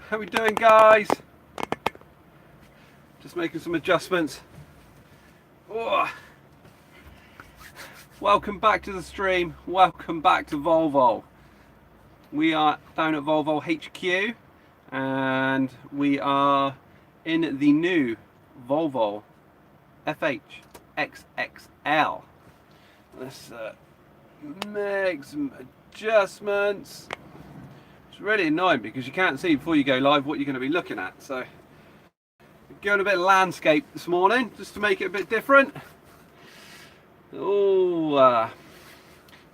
How we doing, guys? Just making some adjustments. Oh. Welcome back to the stream. Welcome back to Volvo. We are down at Volvo HQ and we are in the new Volvo FH XXL. Let's make some adjustments. It's really annoying because you can't see before you go live what you're going to be looking at. So we're going a bit of landscape this morning just to make it a bit different. Oh,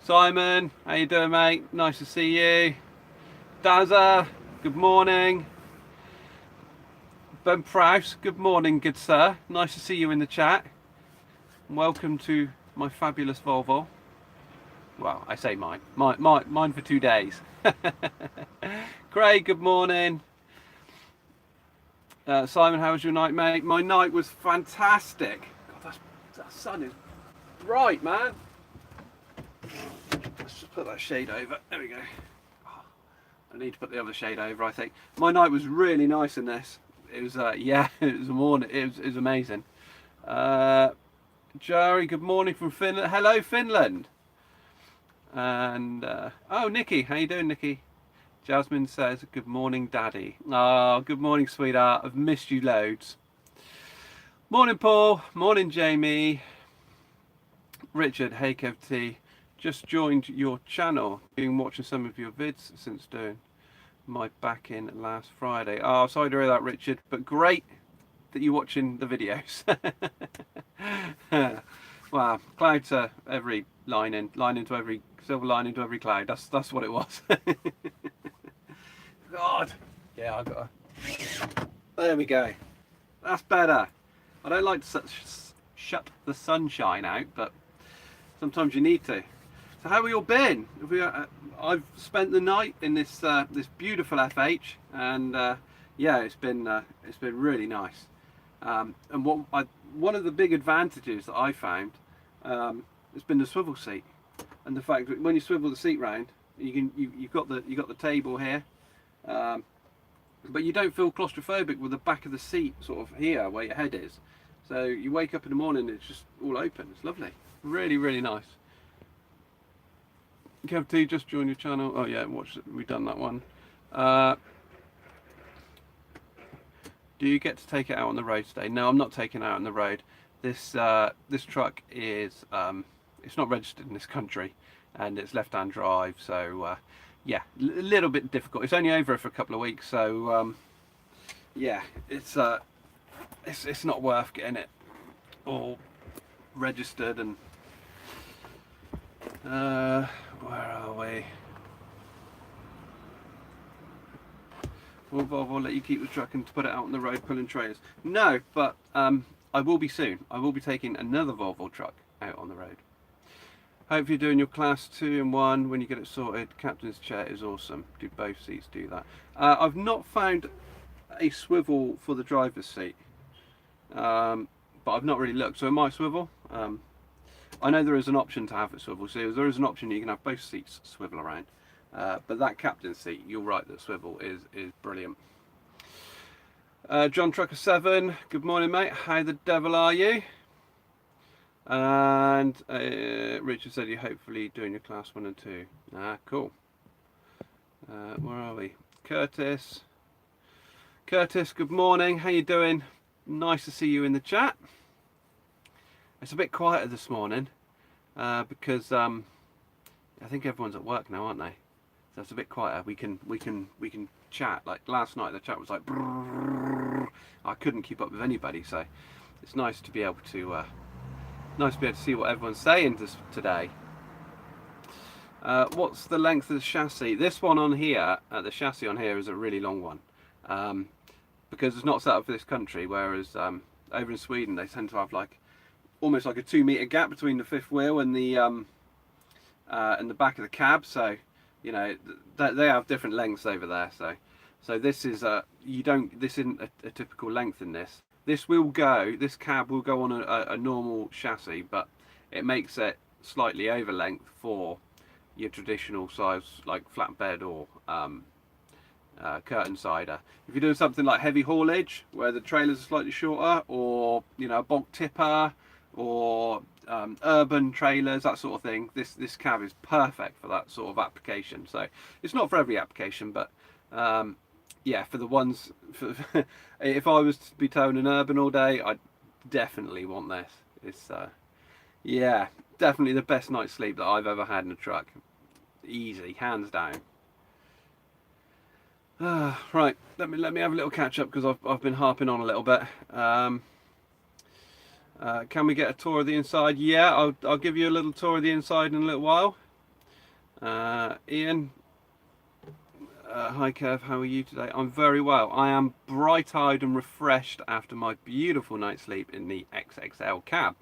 Simon, how you doing, mate? Nice to see you. Dazza, good morning. Ben Prowse, good morning, good sir. Nice to see you in the chat. Welcome to my fabulous Volvo. Well, I say mine for 2 days. Craig, good morning. Simon, how was your night, mate? My night was fantastic. God, that sun is bright, man. Let's just put that shade over. There we go. Oh, I need to put the other shade over, I think. My night was really nice in this. It was, yeah, it was a morning. It was amazing. Jerry, good morning from Finland. Hello, Finland. And oh, Nikki, how you doing, Nikki? Jasmine says, good morning, Daddy. Oh, good morning, sweetheart. I've missed you loads. Morning, Paul. Morning, Jamie. Richard, hey, KevTee. Just joined your channel. Been watching some of your vids since doing my back in last Friday. Oh, sorry to hear that, Richard, but great that you're watching the videos. Wow, cloud to every line into every silver line into every cloud. That's what it was. God, yeah, I got. There we go. That's better. I don't like to shut the sunshine out, but sometimes you need to. So how have we all been? I've spent the night in this this beautiful FH, and yeah, it's been really nice. And one of the big advantages that I found has been the swivel seat, and the fact that when you swivel the seat round, you've got the table here, but you don't feel claustrophobic with the back of the seat sort of here where your head is. So you wake up in the morning, it's just all open. It's lovely, really, really nice. KevTee, just joined your channel. Oh yeah, we've done that one. Do you get to take it out on the road today? No, I'm not taking it out on the road. This this truck is it's not registered in this country, and it's left-hand drive. So yeah, a little bit difficult. It's only over for a couple of weeks, so yeah, it's not worth getting it all registered. And where are we? Will Volvo let you keep the truck and put it out on the road pulling trailers? No, but I will be soon. I will be taking another Volvo truck out on the road. Hope you're doing your class 2 and 1 when you get it sorted. Captain's chair is awesome. Do both seats do that? I've not found a swivel for the driver's seat, but I've not really looked. So it might swivel. I know there is an option to have it swivel. So there is an option you can have both seats swivel around. But that captain's seat, you're right, that swivel is brilliant. John Trucker 7, good morning, mate. How the devil are you? And Richard said you're hopefully doing your class 1 and 2. Ah, cool. Where are we? Curtis, good morning. How you doing? Nice to see you in the chat. It's a bit quieter this morning because I think everyone's at work now, aren't they? So it's a bit quieter. We can chat. Like last night, the chat was like brrr. I couldn't keep up with anybody, so it's nice to be able to see what everyone's saying today. What's the length of the chassis? This one on here, the chassis on here is a really long one because it's not set up for this country. Whereas over in Sweden, they tend to have like almost like a 2-meter gap between the fifth wheel and the back of the cab. So you know they have different lengths over there. So this is this isn't a typical length in this. This cab will go on a normal chassis, but it makes it slightly over length for your traditional size like flatbed or curtain sider. If you're doing something like heavy haulage, where the trailers are slightly shorter, or you know, a bulk tipper, or urban trailers, that sort of thing, this cab is perfect for that sort of application. So it's not for every application, but yeah, for the ones if I was to be towing an urban all day, I'd definitely want this. It's yeah, definitely the best night's sleep that I've ever had in a truck. Easy, hands down. Right, let me have a little catch up, because I've been harping on a little bit. Can we get a tour of the inside? Yeah, I'll give you a little tour of the inside in a little while. Ian, hi Kev, how are you today? I'm very well. I am bright-eyed and refreshed after my beautiful night's sleep in the XXL cab.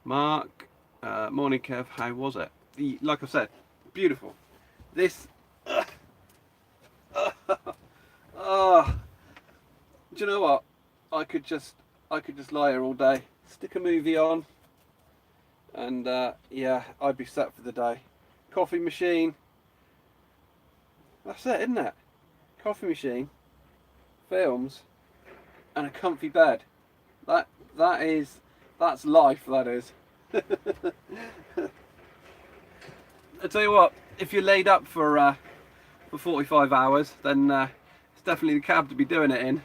Mark, morning Kev, how was it? Like I said, beautiful. This do you know what? I could just lie here all day, stick a movie on, and yeah, I'd be set for the day. Coffee machine. That's it, isn't it? Coffee machine, films, and a comfy bed. That's life, that is. I tell you what, if you're laid up for 45 hours, then it's definitely the cab to be doing it in.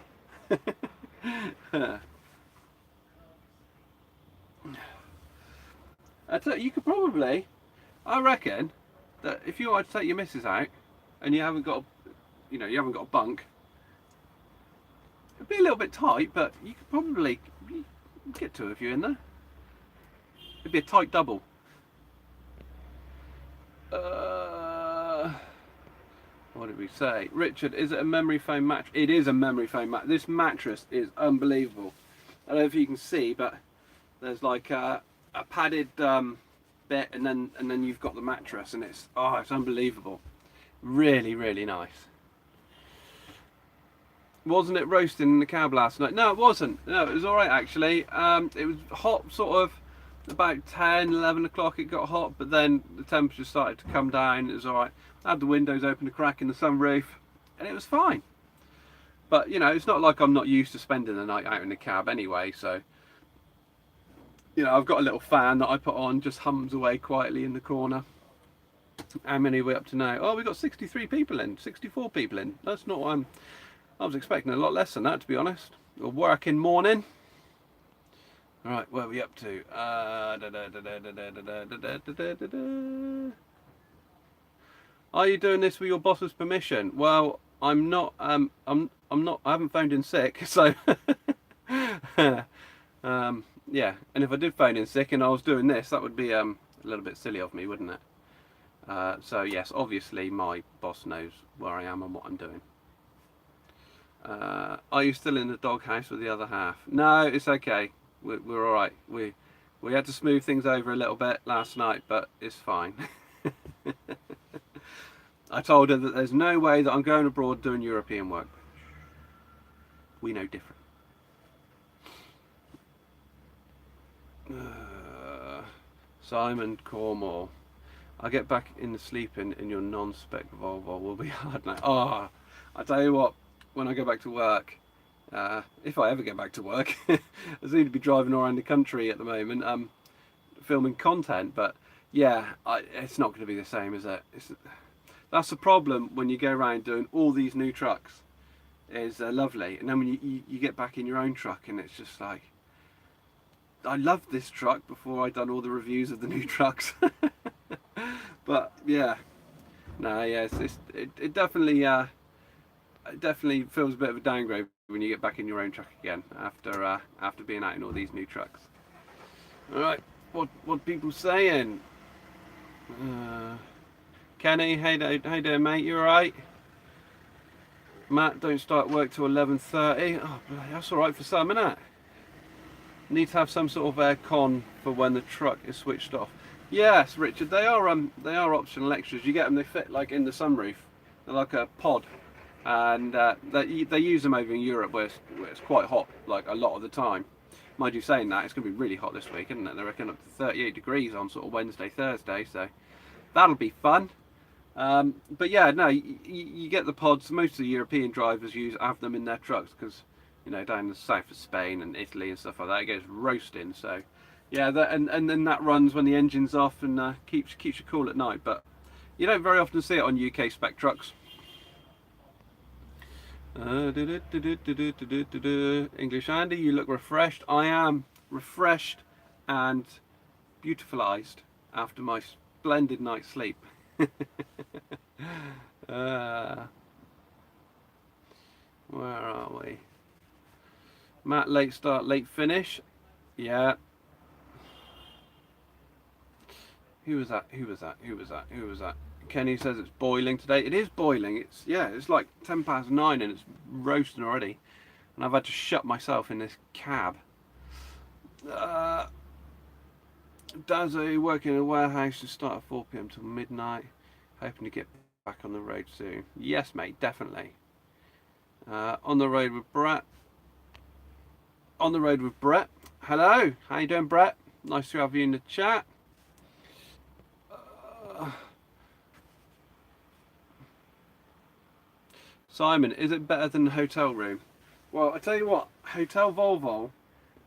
I tell you, you could probably, I reckon that if you wanted to take your missus out and you haven't got a bunk, it'd be a little bit tight, but you could probably get two of you in there. It'd be a tight double. What did we say? Richard, is it a memory foam mattress? It is a memory foam mattress. This mattress is unbelievable. I don't know if you can see, but there's like a padded bit, and then you've got the mattress, and it's unbelievable. Really, really nice. Wasn't it roasting in the cab last night? No, it wasn't. No, it was all right actually. It was hot, sort of about 10, 11 o'clock. It got hot, but then the temperature started to come down. It was all right. I had the windows open, a crack in the sunroof, and it was fine. But you know, it's not like I'm not used to spending the night out in the cab anyway. So you know, I've got a little fan that I put on, just hums away quietly in the corner. How many are we up to now? Oh, we've got 63 people in, 64 people in. That's not what I was expecting a lot less than that, to be honest. A working morning. All right, where are we up to? Are you doing this with your boss's permission? Well, I'm not. I'm not. I haven't phoned in sick, so. Yeah, and if I did phone in sick and I was doing this, that would be a little bit silly of me, wouldn't it? So yes, obviously my boss knows where I am and what I'm doing. Are you still in the doghouse with the other half? No, it's okay. We're all right. We had to smooth things over a little bit last night, but it's fine. I told her that there's no way that I'm going abroad doing European work. We know different. Simon Cornwall, I'll get back in the sleep in your non-spec Volvo. Will be hard now. Oh, I tell you what, when I go back to work, if I ever get back to work, I seem to be driving around the country at the moment, filming content. But yeah, it's not going to be the same, is it? That's the problem when you go around doing all these new trucks. Is lovely, and then when you get back in your own truck, and it's just like, I loved this truck before I'd done all the reviews of the new trucks. But yeah, no, yeah, it definitely feels a bit of a downgrade when you get back in your own truck again after being out in all these new trucks. All right, what people saying? Kenny, hey there, mate. You all right? Matt, don't start work till 11:30. Oh, that's all right for some, isn't it? Need to have some sort of air con for when the truck is switched off. Yes, Richard, they are optional extras. You get them, they fit like in the sunroof. They're like a pod, and they use them over in Europe where it's quite hot, like a lot of the time. Mind you saying that, it's going to be really hot this week, isn't it? They reckon up to 38 degrees on sort of Wednesday, Thursday, so that'll be fun. But yeah, no, you get the pods. Most of the European drivers have them in their trucks because, you know, down the south of Spain and Italy and stuff like that, it goes roasting. So yeah, and then that runs when the engine's off and keeps you cool at night. But you don't very often see it on UK spec trucks. English Andy, you look refreshed. I am refreshed and beautifulized after my splendid night's sleep. Where are we? Matt, late start, late finish. Yeah. Who was that? Kenny says it's boiling today. It is boiling. It's like 9:10 and it's roasting already. And I've had to shut myself in this cab. Dazzy working in a warehouse to start at 4 p.m. till midnight. Hoping to get back on the road soon. Yes, mate, definitely. On the road with Brett. Hello, how you doing, Brett? Nice to have you in the chat. Simon, is it better than the hotel room? Well, I tell you what, Hotel Volvo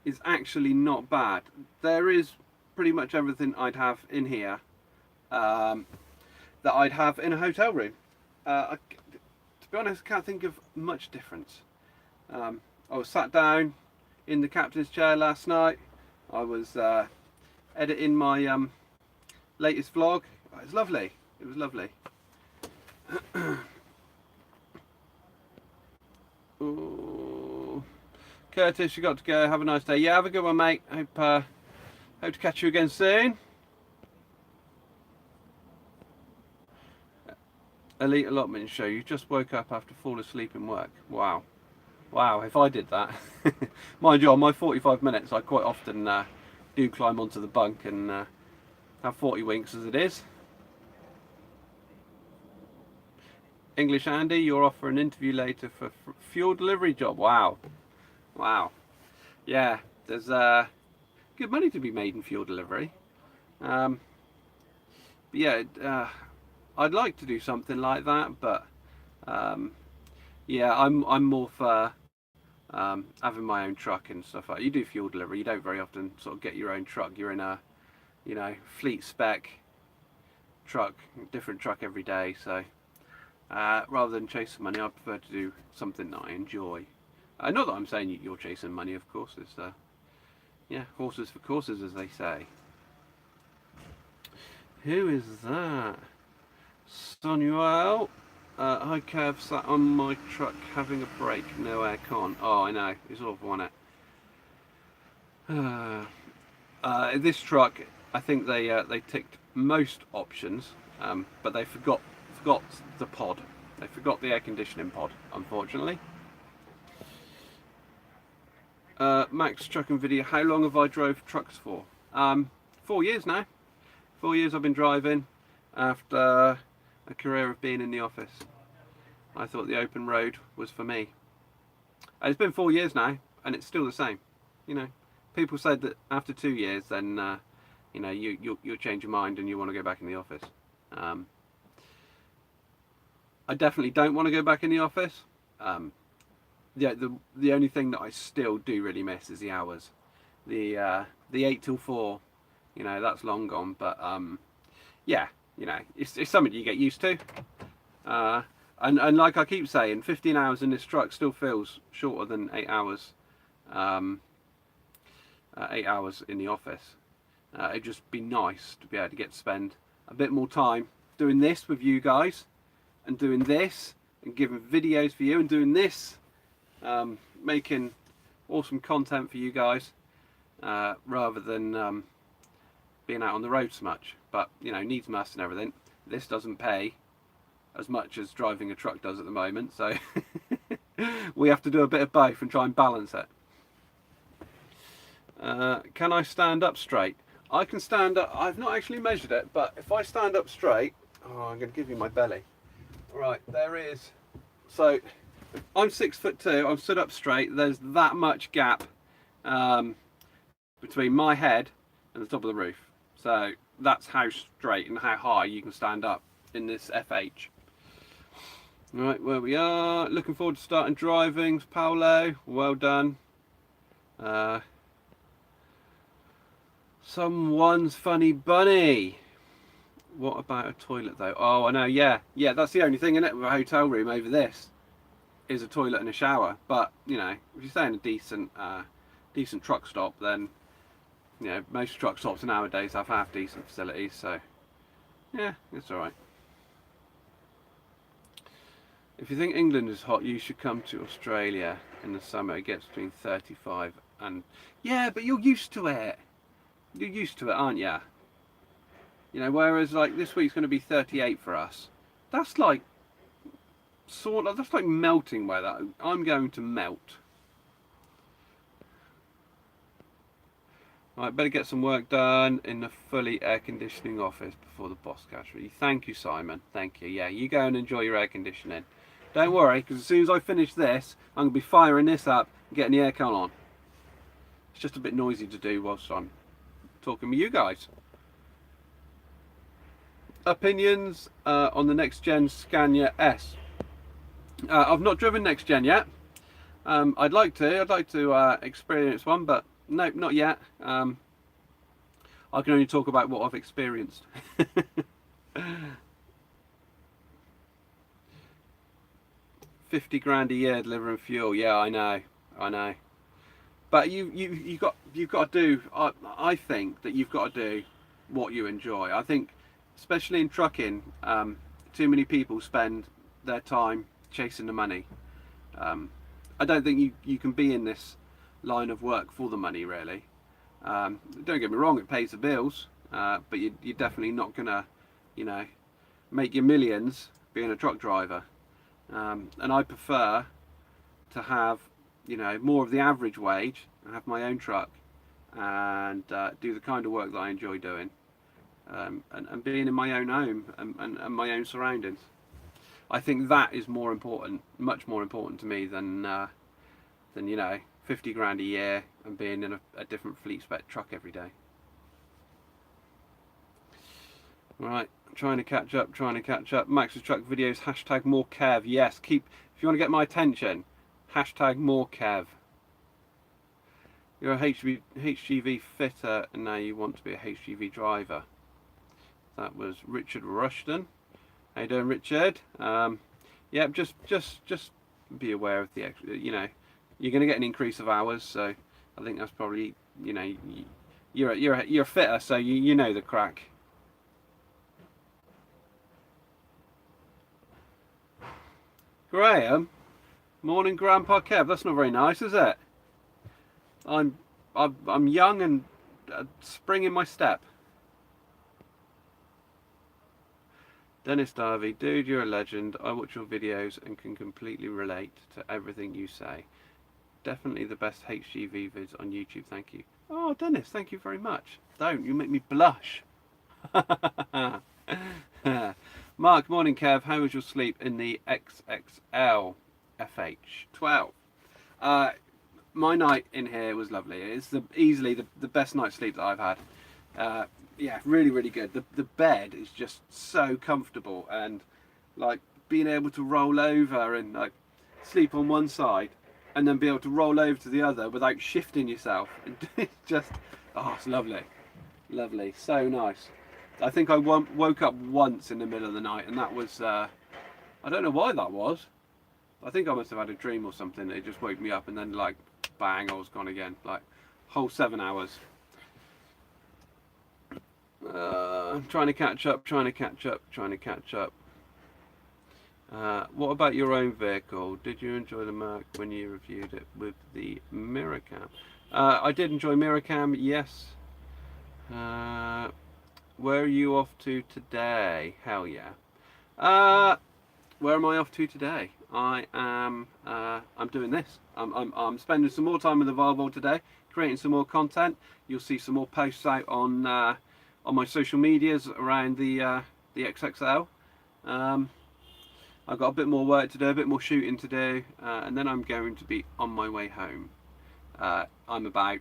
is actually not bad. There is pretty much everything I'd have in here that I'd have in a hotel room. To be honest, I can't think of much difference. I was sat down in the captain's chair last night. I was editing my latest vlog. It was lovely. Ooh. Curtis, you got to go. Have a nice day. Yeah, have a good one, mate. Hope to catch you again soon. Elite allotment show. You just woke up after fall asleep in work. Wow, if I did that. Mind you, on my 45 minutes I quite often do climb onto the bunk and have 40 winks as it is. English Andy, you're off for an interview later for fuel delivery job. Wow. Yeah, there's good money to be made in fuel delivery. But yeah, I'd like to do something like that, but yeah, I'm more for having my own truck and stuff like that. You do fuel delivery, you don't very often sort of get your own truck. You're in a, you know, fleet spec truck, different truck every day. So rather than chasing money, I prefer to do something that I enjoy. Not that I'm saying you're chasing money, of course. It's yeah, horses for courses, as they say. Who is that? Sonuel. Hi Kev, sat on my truck having a break, no aircon. Oh, I know, it's awful, isn't it? This truck, I think they ticked most options, but they forgot the pod. They forgot the air conditioning pod, unfortunately. Max Truck and Video, how long have I drove trucks for? 4 years now. 4 years I've been driving after a career of being in the office. I thought the open road was for me. And it's been 4 years now and it's still the same. You know, people said that after 2 years then you know, you'll change your mind and you want to go back in the office. I definitely don't want to go back in the office. Yeah, the only thing that I still do really miss is the hours. The 8 till 4, you know, that's long gone, but yeah, you know, it's something you get used to. And like I keep saying, 15 hours in this truck still feels shorter than 8 hours. 8 hours in the office. It'd just be nice to be able to get to spend a bit more time doing this with you guys, and doing this, and giving videos for you, and doing this, making awesome content for you guys, rather than being out on the road so much. But you know, needs must and everything. This doesn't pay as much as driving a truck does at the moment, so we have to do a bit of both and try and balance it. Can I stand up straight? I can stand up. I've not actually measured it, but if I stand up straight, oh, I'm going to give you my belly. Right, there is. So I'm 6'2". I'm stood up straight. There's that much gap between my head and the top of the roof. So that's how straight and how high you can stand up in this FH. Right, where we are. Looking forward to starting driving. Paolo, well done. Someone's funny bunny. What about a toilet though? Oh, I know. Yeah, that's the only thing in it with a hotel room over this is a toilet and a shower. But you know, if you're staying a decent truck stop, then you know most truck stops nowadays have half decent facilities. So yeah, it's all right. If you think England is hot, you should come to Australia in the summer. It gets between 35 and yeah, but you're used to it. You're used to it, aren't you? You know, whereas like this week's going to be 38 for us. That's like that's like melting weather. I'm going to melt. Right, better get some work done in the fully air conditioning office before the boss catches me. Thank you, Simon. Thank you. Yeah, you go and enjoy your air conditioning. Don't worry, because as soon as I finish this, I'm going to be firing this up and getting the aircon on. It's just a bit noisy to do whilst I'm talking with you guys. Opinions on the next gen Scania S. I've not driven next gen yet. I'd like to experience one, but no, not yet. I can only talk about what I've experienced. 50 grand a year delivering fuel. Yeah, I know. But you've got to do. I think that you've got to do what you enjoy. I think, especially in trucking, too many people spend their time chasing the money. I don't think you can be in this line of work for the money, really. Don't get me wrong, it pays the bills, but you're definitely not gonna, you know, make your millions being a truck driver. And I prefer to have, you know, more of the average wage and have my own truck and do the kind of work that I enjoy doing, and being in my own home and my own surroundings. I think that is more important, much more important to me than you know, 50 grand a year and being in a different fleet spec truck every day. Right, trying to catch up. Max's truck videos, hashtag more Kev. Yes, if you want to get my attention, hashtag more Kev. You're a HGV fitter and now you want to be a HGV driver. That was Richard Rushton. How you doing, Richard? Yeah, just be aware of the extra, you know, you're going to get an increase of hours, so I think that's probably, you know, you're a fitter, so you know the crack. Graham, morning, Grandpa Kev. That's not very nice, is it? I'm young and spring in my step. Dennis Darby, dude, you're a legend. I watch your videos and can completely relate to everything you say. Definitely the best HGV vids on YouTube, thank you. Oh, Dennis, thank you very much. Don't, you make me blush. Mark, morning Kev, how was your sleep in the XXL FH 12? My night in here was lovely. It's easily the best night's sleep that I've had. Yeah, really good. The bed is just so comfortable, and like being able to roll over and like sleep on one side and then be able to roll over to the other without shifting yourself. It's just, oh, it's lovely, so nice. I think I woke up once in the middle of the night, and that was I don't know why that was. I think I must have had a dream or something. It just woke me up, and then like bang, I was gone again. Like whole 7 hours. Trying to catch up. What about your own vehicle? Did you enjoy the Merc when you reviewed it with the mirror cam? I did enjoy mirror cam, yes. Where are you off to today? Hell yeah. Where am I off to today? I'm doing this. I'm spending some more time with the Volvo today, creating some more content. You'll see some more posts out on my social medias around the XXL. I've got a bit more work to do, a bit more shooting to do, and then I'm going to be on my way home. I'm about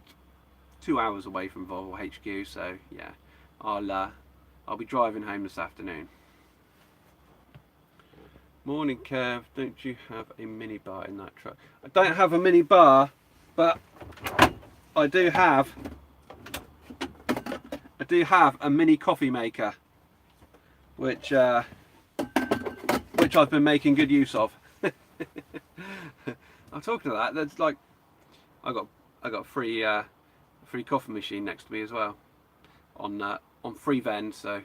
2 hours away from Volvo HQ, so yeah, I'll be driving home this afternoon. Morning, Kev. Don't you have a mini bar in that truck? I don't have a mini bar, but I do have a mini coffee maker, which I've been making good use of. I'm talking to that. That's like I got a free coffee machine next to me as well on free vend, so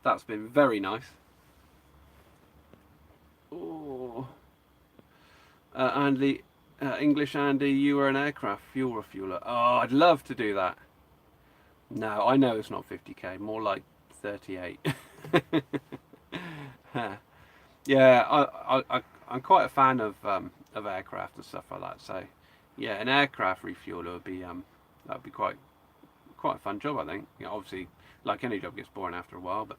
that's been very nice. Oh, Andy, English Andy, you were an aircraft fuel refueler. Oh, I'd love to do that. No, I know it's not 50k, more like 38. Yeah, I'm quite a fan of aircraft and stuff like that. So, yeah, an aircraft refueler would be that would be quite a fun job, I think. You know, obviously, like any job, gets boring after a while, but.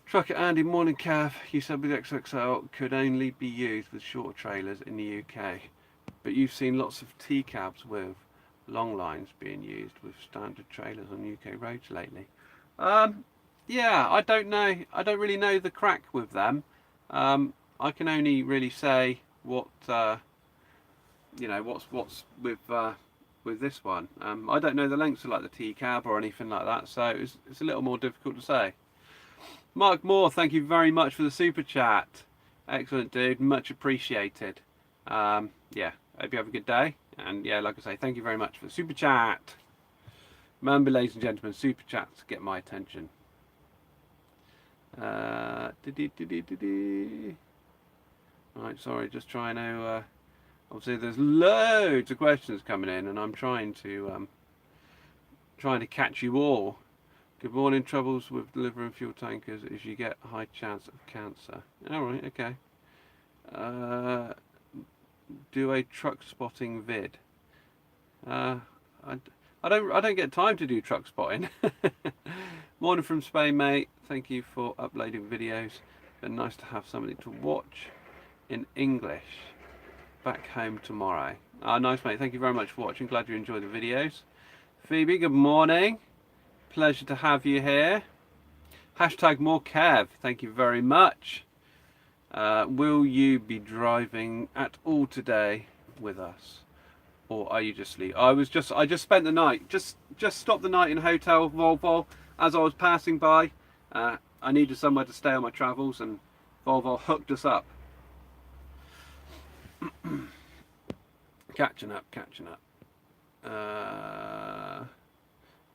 Trucker Andy, morning Cav. You said with XXL could only be used with shorter trailers in the UK, but you've seen lots of T cabs with long lines being used with standard trailers on UK roads lately. Yeah, I don't know. I don't really know the crack with them. I can only really say what you know, what's with this one. I don't know the lengths of like the T cab or anything like that, so it's a little more difficult to say. Mark Moore, thank you very much for the super chat. Excellent, dude. Much appreciated. Yeah, hope you have a good day. And yeah, like I say, thank you very much for the super chat. Remember, ladies and gentlemen, super chats get my attention. Right, sorry, just trying to. Obviously, there's loads of questions coming in, and I'm trying to catch you all. Good morning. Troubles with delivering fuel tankers is you get a high chance of cancer. All right, okay. Do a truck spotting vid. I don't get time to do truck spotting. Morning from Spain, mate. Thank you for uploading videos. Been nice to have something to watch in English. Back home tomorrow. Nice, mate. Thank you very much for watching. Glad you enjoyed the videos. Phoebe, good morning. Pleasure to have you here. Hashtag more Kev. Thank you very much. Will you be driving at all today with us, or are you just asleep? I just spent the night. Just stopped the night in a hotel Volvo as I was passing by. I needed somewhere to stay on my travels, and Volvo hooked us up. Catching up.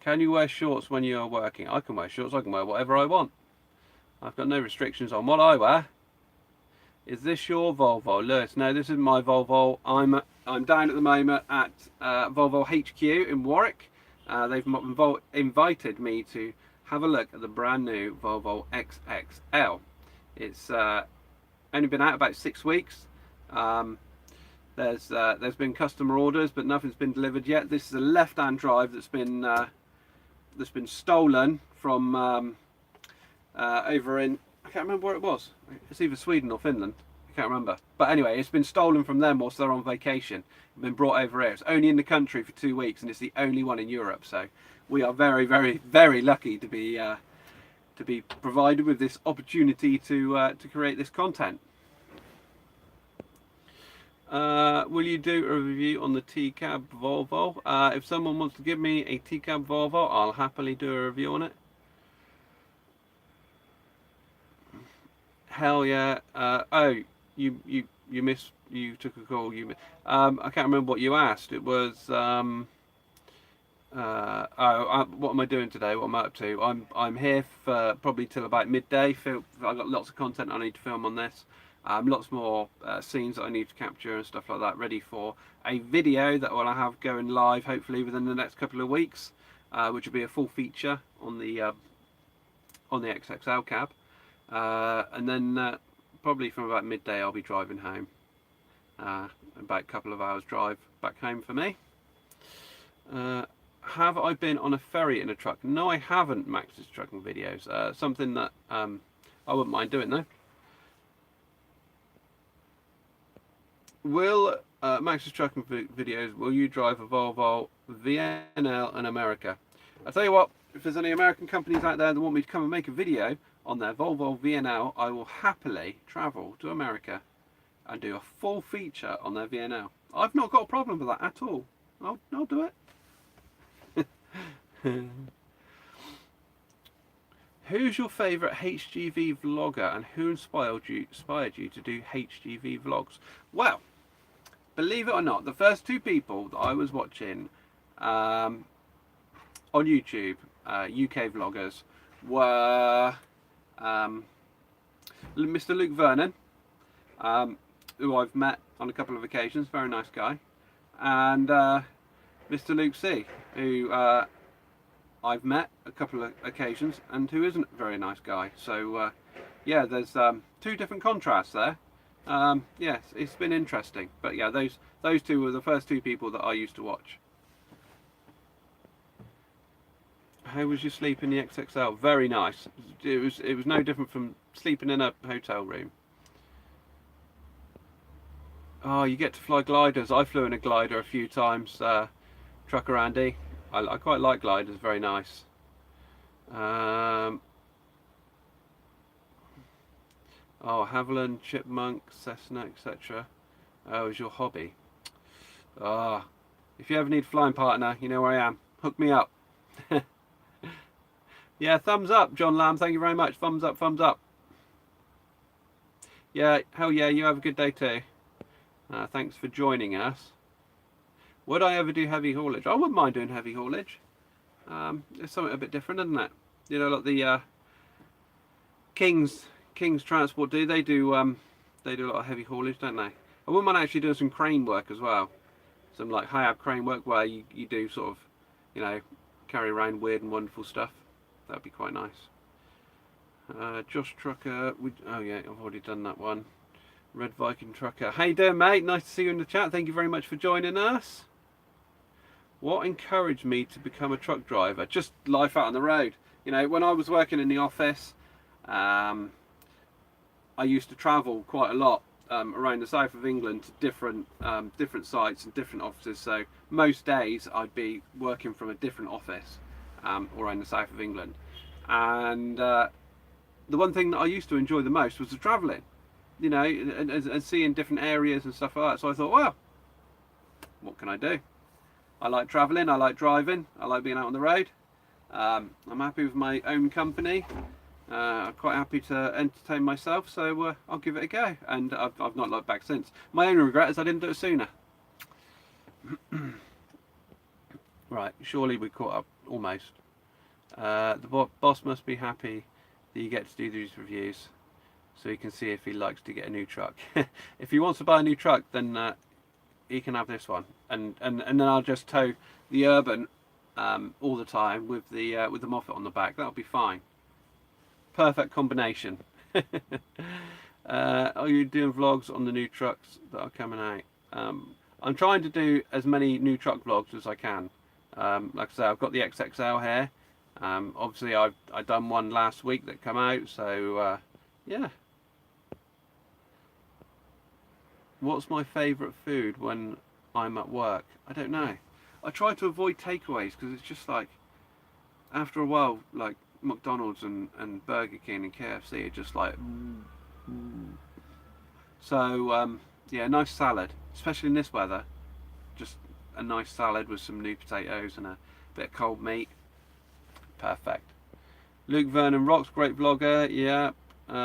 Can you wear shorts when you are working? I can wear shorts. I can wear whatever I want. I've got no restrictions on what I wear. Is this your Volvo, Lewis? No, this is my Volvo. I'm down at the moment at Volvo HQ in Warwick. They've invited me to have a look at the brand new Volvo XXL. It's only been out about 6 weeks. There's been customer orders, but nothing's been delivered yet. This is a left-hand drive that's been stolen from over in, I can't remember where it was. It's either Sweden or Finland. I can't remember. But anyway, it's been stolen from them whilst they're on vacation. It's been brought over here. It's only in the country for 2 weeks, and it's the only one in Europe. So we are very, very, very lucky to be provided with this opportunity to create this content. Will you do a review on the T-Cab Volvo? If someone wants to give me a T-Cab Volvo, I'll happily do a review on it. Hell yeah. Oh, you took a call. I can't remember what you asked. It was what am I doing today? What am I up to? I'm here for probably till about midday. I've got lots of content I need to film on this. Lots more scenes that I need to capture and stuff like that, ready for a video that I'll have going live hopefully within the next couple of weeks, which will be a full feature on the XXL cab, and then probably from about midday I'll be driving home. About a couple of hours drive back home for me. Have I been on a ferry in a truck? No, I haven't. Max's trucking videos. Something that I wouldn't mind doing though. Will Max's trucking videos, will you drive a Volvo VNL in America? I'll tell you what, if there's any American companies out there that want me to come and make a video on their Volvo VNL, I will happily travel to America and do a full feature on their VNL. I've not got a problem with that at all. I'll do it. Who's your favourite HGV vlogger and who inspired you to do HGV vlogs? Well, believe it or not, the first two people that I was watching on YouTube, UK vloggers, were Mr. Luke Vernon, who I've met on a couple of occasions, very nice guy, and Mr. Luke C, who I've met a couple of occasions and who isn't a very nice guy. So yeah, there's two different contrasts there. Yes, it's been interesting. But yeah, those two were the first two people that I used to watch. How was your sleep in the XXL? Very nice. It was no different from sleeping in a hotel room. Oh, you get to fly gliders. I flew in a glider a few times, Trucker Andy. I quite like gliders, very nice. Oh, Haviland, Chipmunk, Cessna, etc. Oh, is your hobby? Ah, if you ever need a flying partner, you know where I am. Hook me up. Yeah, thumbs up, John Lamb. Thank you very much. Thumbs up, thumbs up. Yeah, hell yeah, you have a good day too. Thanks for joining us. Would I ever do heavy haulage? I wouldn't mind doing heavy haulage. It's something a bit different, isn't it? You know, like the King's Transport do. They do a lot of heavy haulage, don't they? I wouldn't mind actually doing some crane work as well. Some like high-ab crane work where you do sort of, you know, carry around weird and wonderful stuff. That'd be quite nice. Josh Trucker. Oh yeah, I've already done that one. Red Viking Trucker. How you doing, mate? Nice to see you in the chat. Thank you very much for joining us. What encouraged me to become a truck driver? Just life out on the road. You know, when I was working in the office, I used to travel quite a lot around the south of England to different sites and different offices. So most days I'd be working from a different office around the south of England. And the one thing that I used to enjoy the most was the travelling. You know, and seeing different areas and stuff like that. So I thought, well, what can I do? I like travelling, I like driving, I like being out on the road. I'm happy with my own company. I'm quite happy to entertain myself, so I'll give it a go. And I've not looked back since. My only regret is I didn't do it sooner. Right, surely we caught up, almost. The boss must be happy that you get to do these reviews, so he can see if he likes to get a new truck. If he wants to buy a new truck, then he can have this one, and then I'll just tow the Urban all the time with the Moffat on the back. That'll be fine. Perfect combination. Are you doing vlogs on the new trucks that are coming out? I'm trying to do as many new truck vlogs as I can. Like I say, I've got the XXL here. Obviously, I done one last week that came out, so yeah. What's my favourite food when I'm at work? I don't know. I try to avoid takeaways because it's just like, after a while, like McDonald's and Burger King and KFC are just like, So yeah, nice salad, especially in this weather. Just a nice salad with some new potatoes and a bit of cold meat. Perfect. Luke Vernon rocks, great vlogger. Yeah.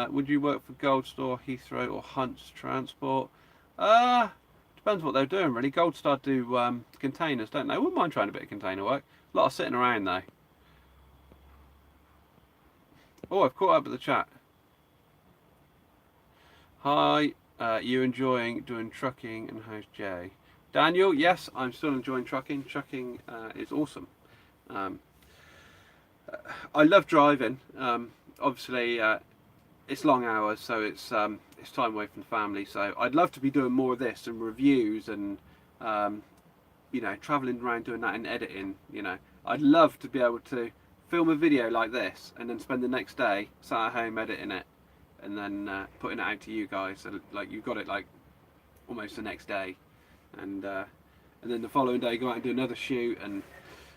Would you work for Gold Star, Heathrow, or Hunt's Transport? Depends what they're doing, really. Gold Star do containers, don't they? I wouldn't mind trying a bit of container work. A lot of sitting around though. Oh, I've caught up with the chat. Hi, you enjoying doing trucking, and how's Jay? Daniel, yes, I'm still enjoying trucking. Trucking is awesome. I love driving. Obviously, it's long hours, so it's time away from the family. So I'd love to be doing more of this and reviews and you know, traveling around doing that and editing. You know, I'd love to be able to film a video like this and then spend the next day sat at home editing it and then putting it out to you guys. So like you've got it like almost the next day, and then the following day go out and do another shoot. And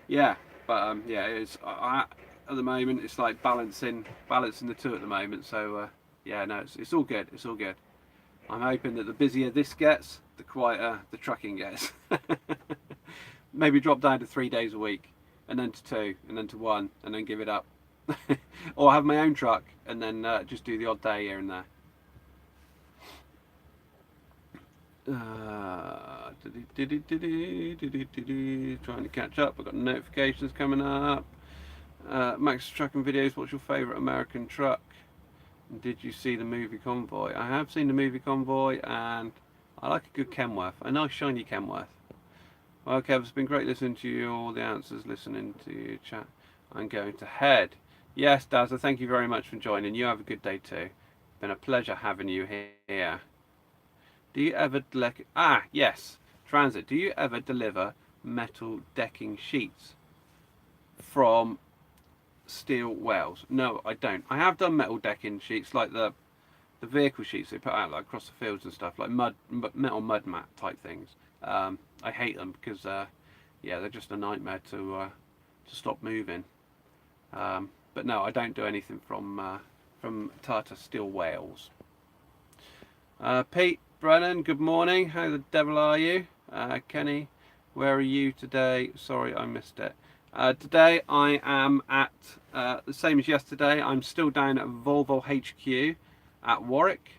yeah, But yeah, it's at the moment it's like balancing the two at the moment. So yeah, no, it's all good. It's all good. I'm hoping that the busier this gets, the quieter the trucking gets. Maybe drop down to 3 days a week, and then to 2, and then to 1, and then give it up. Or have my own truck and then just do the odd day here and there. Trying to catch up. I've got notifications coming up. Max Trucking Videos, what's your favourite American truck? And did you see the movie Convoy? I have seen the movie Convoy, and I like a good Kenworth, a nice shiny Kenworth. Well, Kev, it's been great listening to you, all the answers, listening to you chat. I'm going to head. Yes, Dazza, thank you very much for joining. You have a good day too. Been a pleasure having you here. Do you ever yes, Transit. Do you ever deliver metal decking sheets from steel wales? No, I don't. I have done metal decking sheets, like the vehicle sheets they put out like across the fields and stuff, like metal mud mat type things. I hate them because yeah, they're just a nightmare to stop moving. But no, I don't do anything from Tata steel wales. Pete Brennan, good morning. How the devil are you? Kenny, where are you today? Sorry, I missed it. Today I am at the same as yesterday. I'm still down at Volvo HQ at Warwick,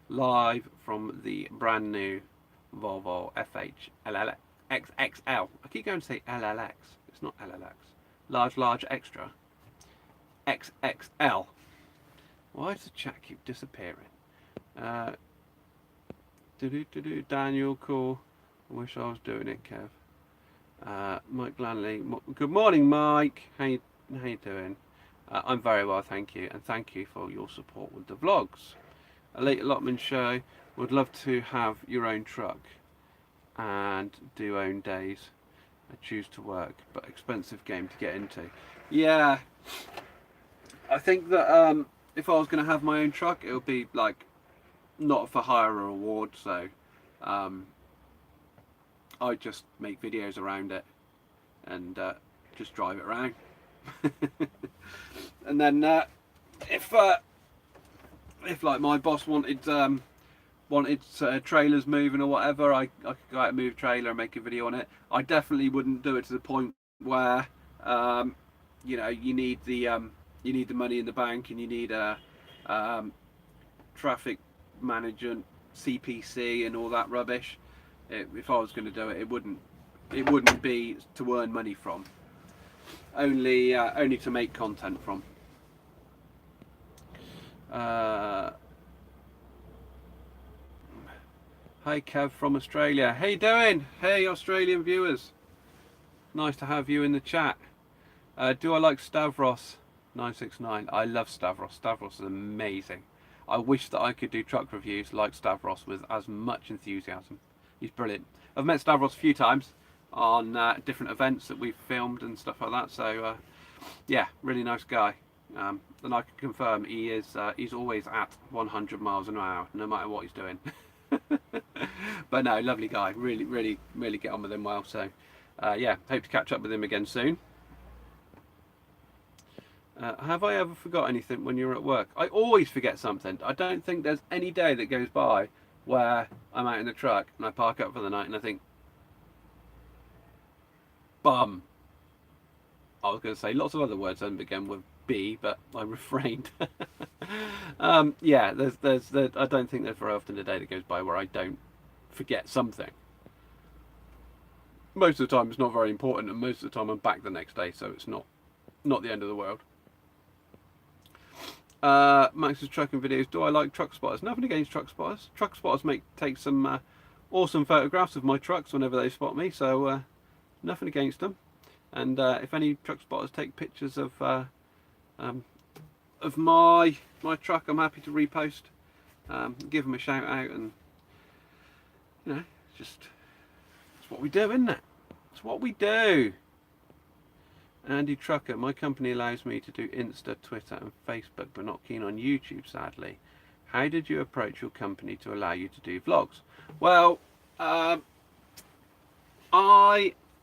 live from the brand new Volvo FH XXL. I keep going to say LLX. It's not LLX. Large extra. XXL. Why does the chat keep disappearing? Daniel, cool. I wish I was doing it, Kev. Mike Lanley. Good morning, Mike. How you doing? I'm very well, thank you, and thank you for your support with the vlogs. Elite Allotment Show. Would love to have your own truck and do own days. I choose to work, but expensive game to get into. Yeah, I think that if I was going to have my own truck, it would be like not for hire or reward. So I'd just make videos around it and just drive it around. And then if like my boss wanted trailers moving or whatever, I could go out and move a trailer and make a video on it. I definitely wouldn't do it to the point where you know, you need the money in the bank and you need a traffic management, CPC and all that rubbish. If I was going to do it, it wouldn't be to earn money from. Only to make content from. Hi Kev from Australia. How you doing? Hey Australian viewers. Nice to have you in the chat. Do I like Stavros 969? I love Stavros. Stavros is amazing. I wish that I could do truck reviews like Stavros with as much enthusiasm. He's brilliant. I've met Stavros a few times on different events that we've filmed and stuff like that. So yeah, really nice guy. And I can confirm he's always at 100 miles an hour, no matter what he's doing. But no, lovely guy. Really get on with him well. So yeah, hope to catch up with him again soon. Have I ever forgot anything when you're at work? I always forget something. I don't think there's any day that goes by where I'm out in the truck and I park up for the night and I think, bum. I was going to say lots of other words that begin with B, but I refrained. Yeah, there's I don't think there's very often a day that goes by where I don't forget something. Most of the time it's not very important, and most of the time I'm back the next day, so it's not the end of the world. Max's trucking videos. Do I like truck spotters? Nothing against truck spotters. Truck spotters take some awesome photographs of my trucks whenever they spot me, so nothing against them. And if any truck spotters take pictures of my truck, I'm happy to repost, give them a shout out, and you know, it's what we do, isn't it? It's what we do. Andy Trucker, my company allows me to do Insta, Twitter and Facebook, but not keen on YouTube, sadly. How did you approach your company to allow you to do vlogs? Well, I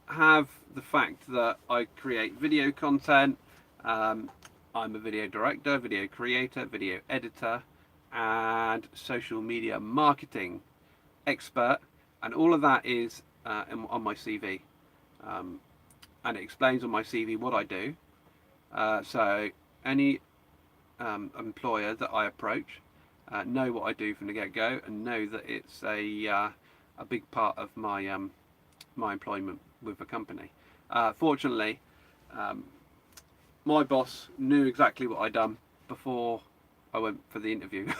have the fact that I create video content. I'm a video director, video creator, video editor, and social media marketing expert, and all of that is on my CV, and it explains on my CV what I do. So any employer that I approach know what I do from the get-go, and know that it's a big part of my my employment with the company. Fortunately, my boss knew exactly what I'd done before I went for the interview.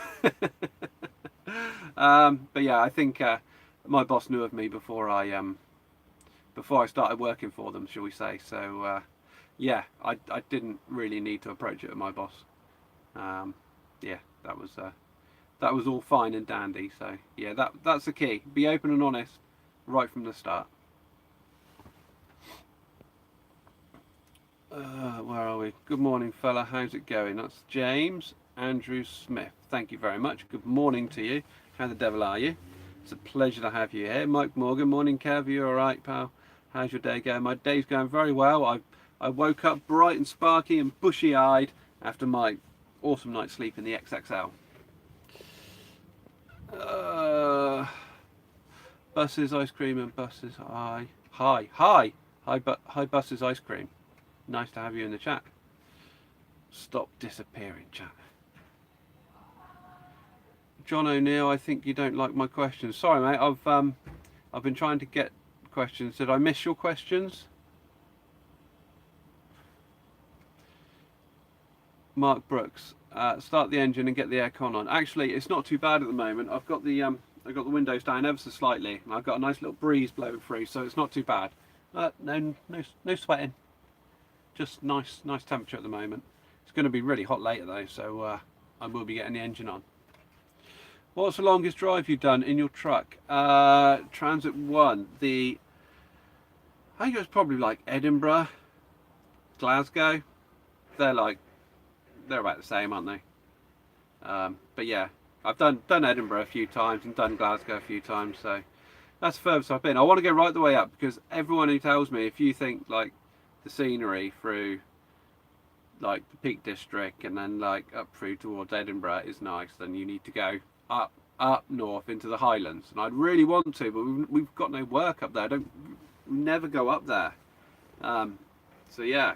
But yeah, I think my boss knew of me before I started working for them, shall we say. So yeah, I didn't really need to approach it with my boss. Yeah, that was all fine and dandy. So yeah, that's the key. Be open and honest right from the start. Where are we? Good morning, fella. How's it going? That's James Andrew Smith. Thank you very much. Good morning to you. How the devil are you? It's a pleasure to have you here. Mike Morgan. Morning, Kev. You all right, pal? How's your day going? My day's going very well. I woke up bright and sparky and bushy-eyed after my awesome night's sleep in the XXL. Buses, ice cream, and buses. Hi, buses, ice cream. Nice to have you in the chat. Stop disappearing, chat. John O'Neill, I think you don't like my questions. Sorry, mate. I've been trying to get questions. Did I miss your questions? Mark Brooks, start the engine and get the aircon on. Actually, it's not too bad at the moment. I've got the windows down ever so slightly, and I've got a nice little breeze blowing through, so it's not too bad. No sweating. Just nice temperature at the moment. It's going to be really hot later though, so I will be getting the engine on. What's the longest drive you've done in your truck? Transit 1. I think it was probably like Edinburgh, Glasgow. They're about the same, aren't they? But yeah, I've done Edinburgh a few times and done Glasgow a few times, so that's the furthest I've been. I want to go right the way up, because everyone who tells me, if you think like the scenery through like the Peak District and then like up through towards Edinburgh is nice, then you need to go up north into the Highlands. And I'd really want to, but we've got no work up there. We never go up there. So yeah,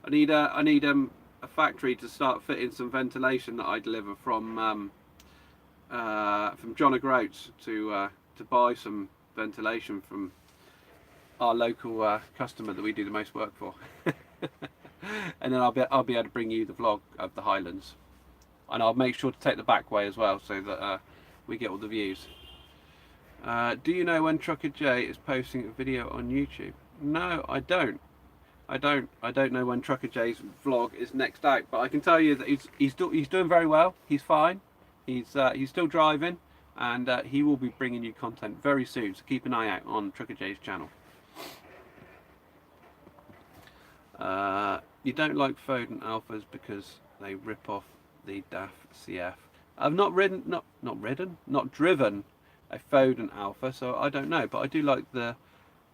I need a factory to start fitting some ventilation that I deliver from John O'Groats to buy some ventilation from our local customer that we do the most work for. And then I'll be able to bring you the vlog of the Highlands, and I'll make sure to take the back way as well, so that we get all the views. Do you know when Trucker J is posting a video on YouTube? No, I don't. I don't know when Trucker J's vlog is next out, but I can tell you that he's doing very well. He's fine. He's still driving, and he will be bringing you content very soon. So keep an eye out on Trucker J's channel. You don't like Foden Alphas because they rip off the DAF CF. I've not driven a Foden Alpha, so I don't know, but I do like the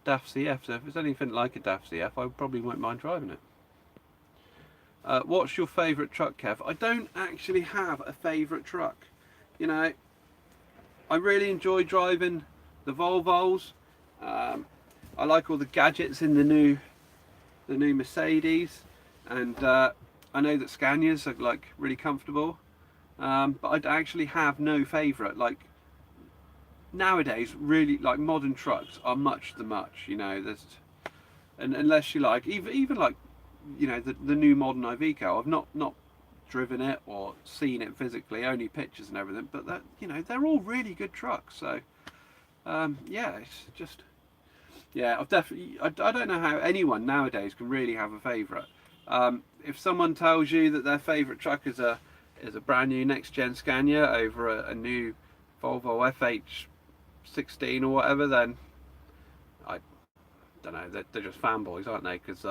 DAF CF, so if it's anything like a DAF CF, I probably won't mind driving it. What's your favourite truck, Kev? I don't actually have a favourite truck. You know, I really enjoy driving the Volvos. I like all the gadgets in the new Mercedes, and I know that Scanias are like really comfortable, but I actually have no favourite. Like nowadays, really, like modern trucks are much the much. You know, and unless you like even like, you know, the new modern Iveco. I've not driven it or seen it physically, only pictures and everything. But that, you know, they're all really good trucks. So yeah, it's just. Yeah, I don't know how anyone nowadays can really have a favourite. If someone tells you that their favourite truck is a brand new next gen Scania over a new Volvo FH 16 or whatever, then I don't know. They're just fanboys, aren't they? Because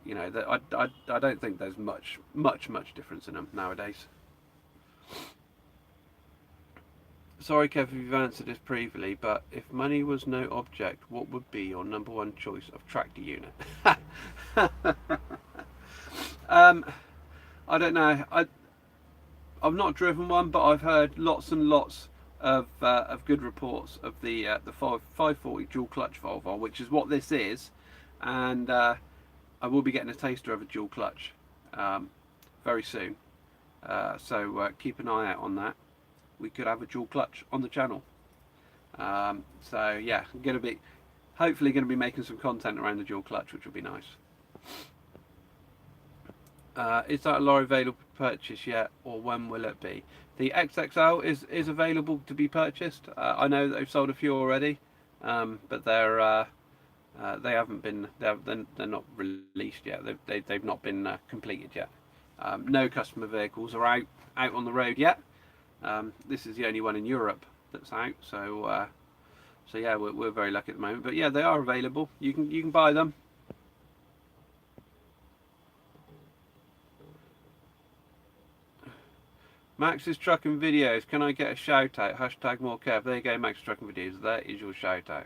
you know, I don't think there's much difference in them nowadays. Sorry, Kev, if you've answered this previously, but if money was no object, what would be your #1 choice of tractor unit? um, I don't know. I've not driven one, but I've heard lots and lots of good reports of the 540 dual clutch Volvo, which is what this is, and I will be getting a taster of a dual clutch very soon. So keep an eye out on that. We could have a dual clutch on the channel. So yeah, I'm gonna be hopefully going to be making some content around the dual clutch, which will be nice. Is that lorry available to purchase yet, or when will it be? The XXL is available to be purchased. I know that they've sold a few already, but they haven't been they're not released yet. They've not been completed yet. No customer vehicles are out on the road yet. This is the only one in Europe that's out, so yeah, we're very lucky at the moment. But yeah, they are available. You can buy them. Max's trucking videos. Can I get a shout out? Hashtag more Kev. There you go, Max's trucking videos. There is your shout out.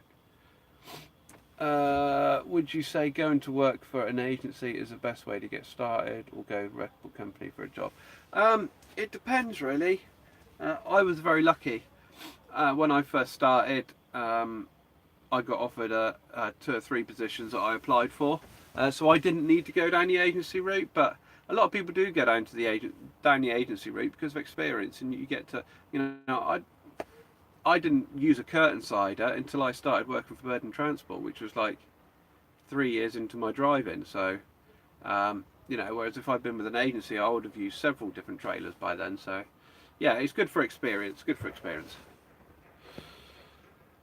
Would you say going to work for an agency is the best way to get started, or go to a reputable company for a job? It depends really. I was very lucky. When I first started, I got offered 2 or 3 positions that I applied for, so I didn't need to go down the agency route. But a lot of people do go down to the agency route because of experience, and you get to, I didn't use a curtain sider until I started working for Bird and Transport, which was like 3 years into my driving. So, whereas if I'd been with an agency, I would have used several different trailers by then. So, yeah, it's good for experience. Good for experience.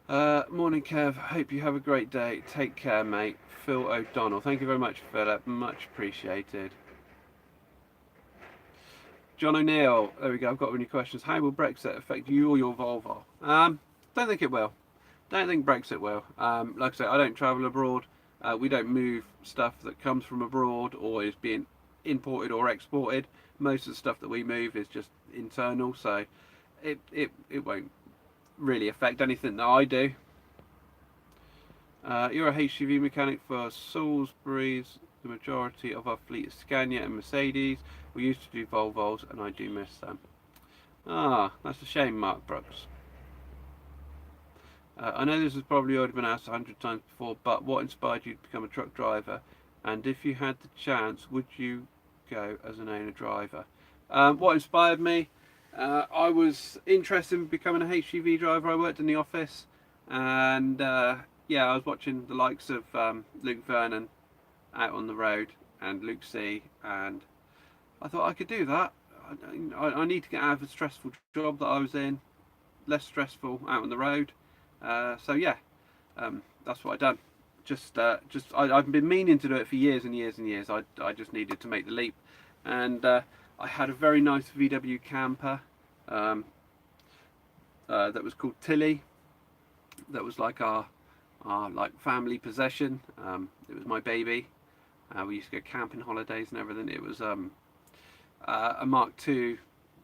Morning, Kev. Hope you have a great day. Take care, mate. Phil O'Donnell. Thank you very much, Philip. Much appreciated. John O'Neill. There we go. I've got any questions. How will Brexit affect you or your Volvo? Don't think it will. Don't think Brexit will. Like I say, I don't travel abroad. We don't move stuff that comes from abroad or is being imported or exported. Most of the stuff that we move is just internal, so it won't really affect anything that I do. You're a HGV mechanic for Salisbury's. The majority of our fleet is Scania and Mercedes. We used to do Volvos, and I do miss them. That's a shame, Mark Brooks. I know this has probably already been asked 100 times before, but what inspired you to become a truck driver? And if you had the chance, would you go as an owner driver? What inspired me? I was interested in becoming a HGV driver. I worked in the office, and yeah, I was watching the likes of Luke Vernon out on the road and Luke C, and I thought I could do that. I need to get out of a stressful job that I was in, less stressful out on the road. So yeah, that's what I done. I've been meaning to do it for years and years and years. I just needed to make the leap, and I had a very nice VW camper that was called Tilly. That was like our like family possession. It was my baby. We used to go camping holidays and everything. It was a Mark II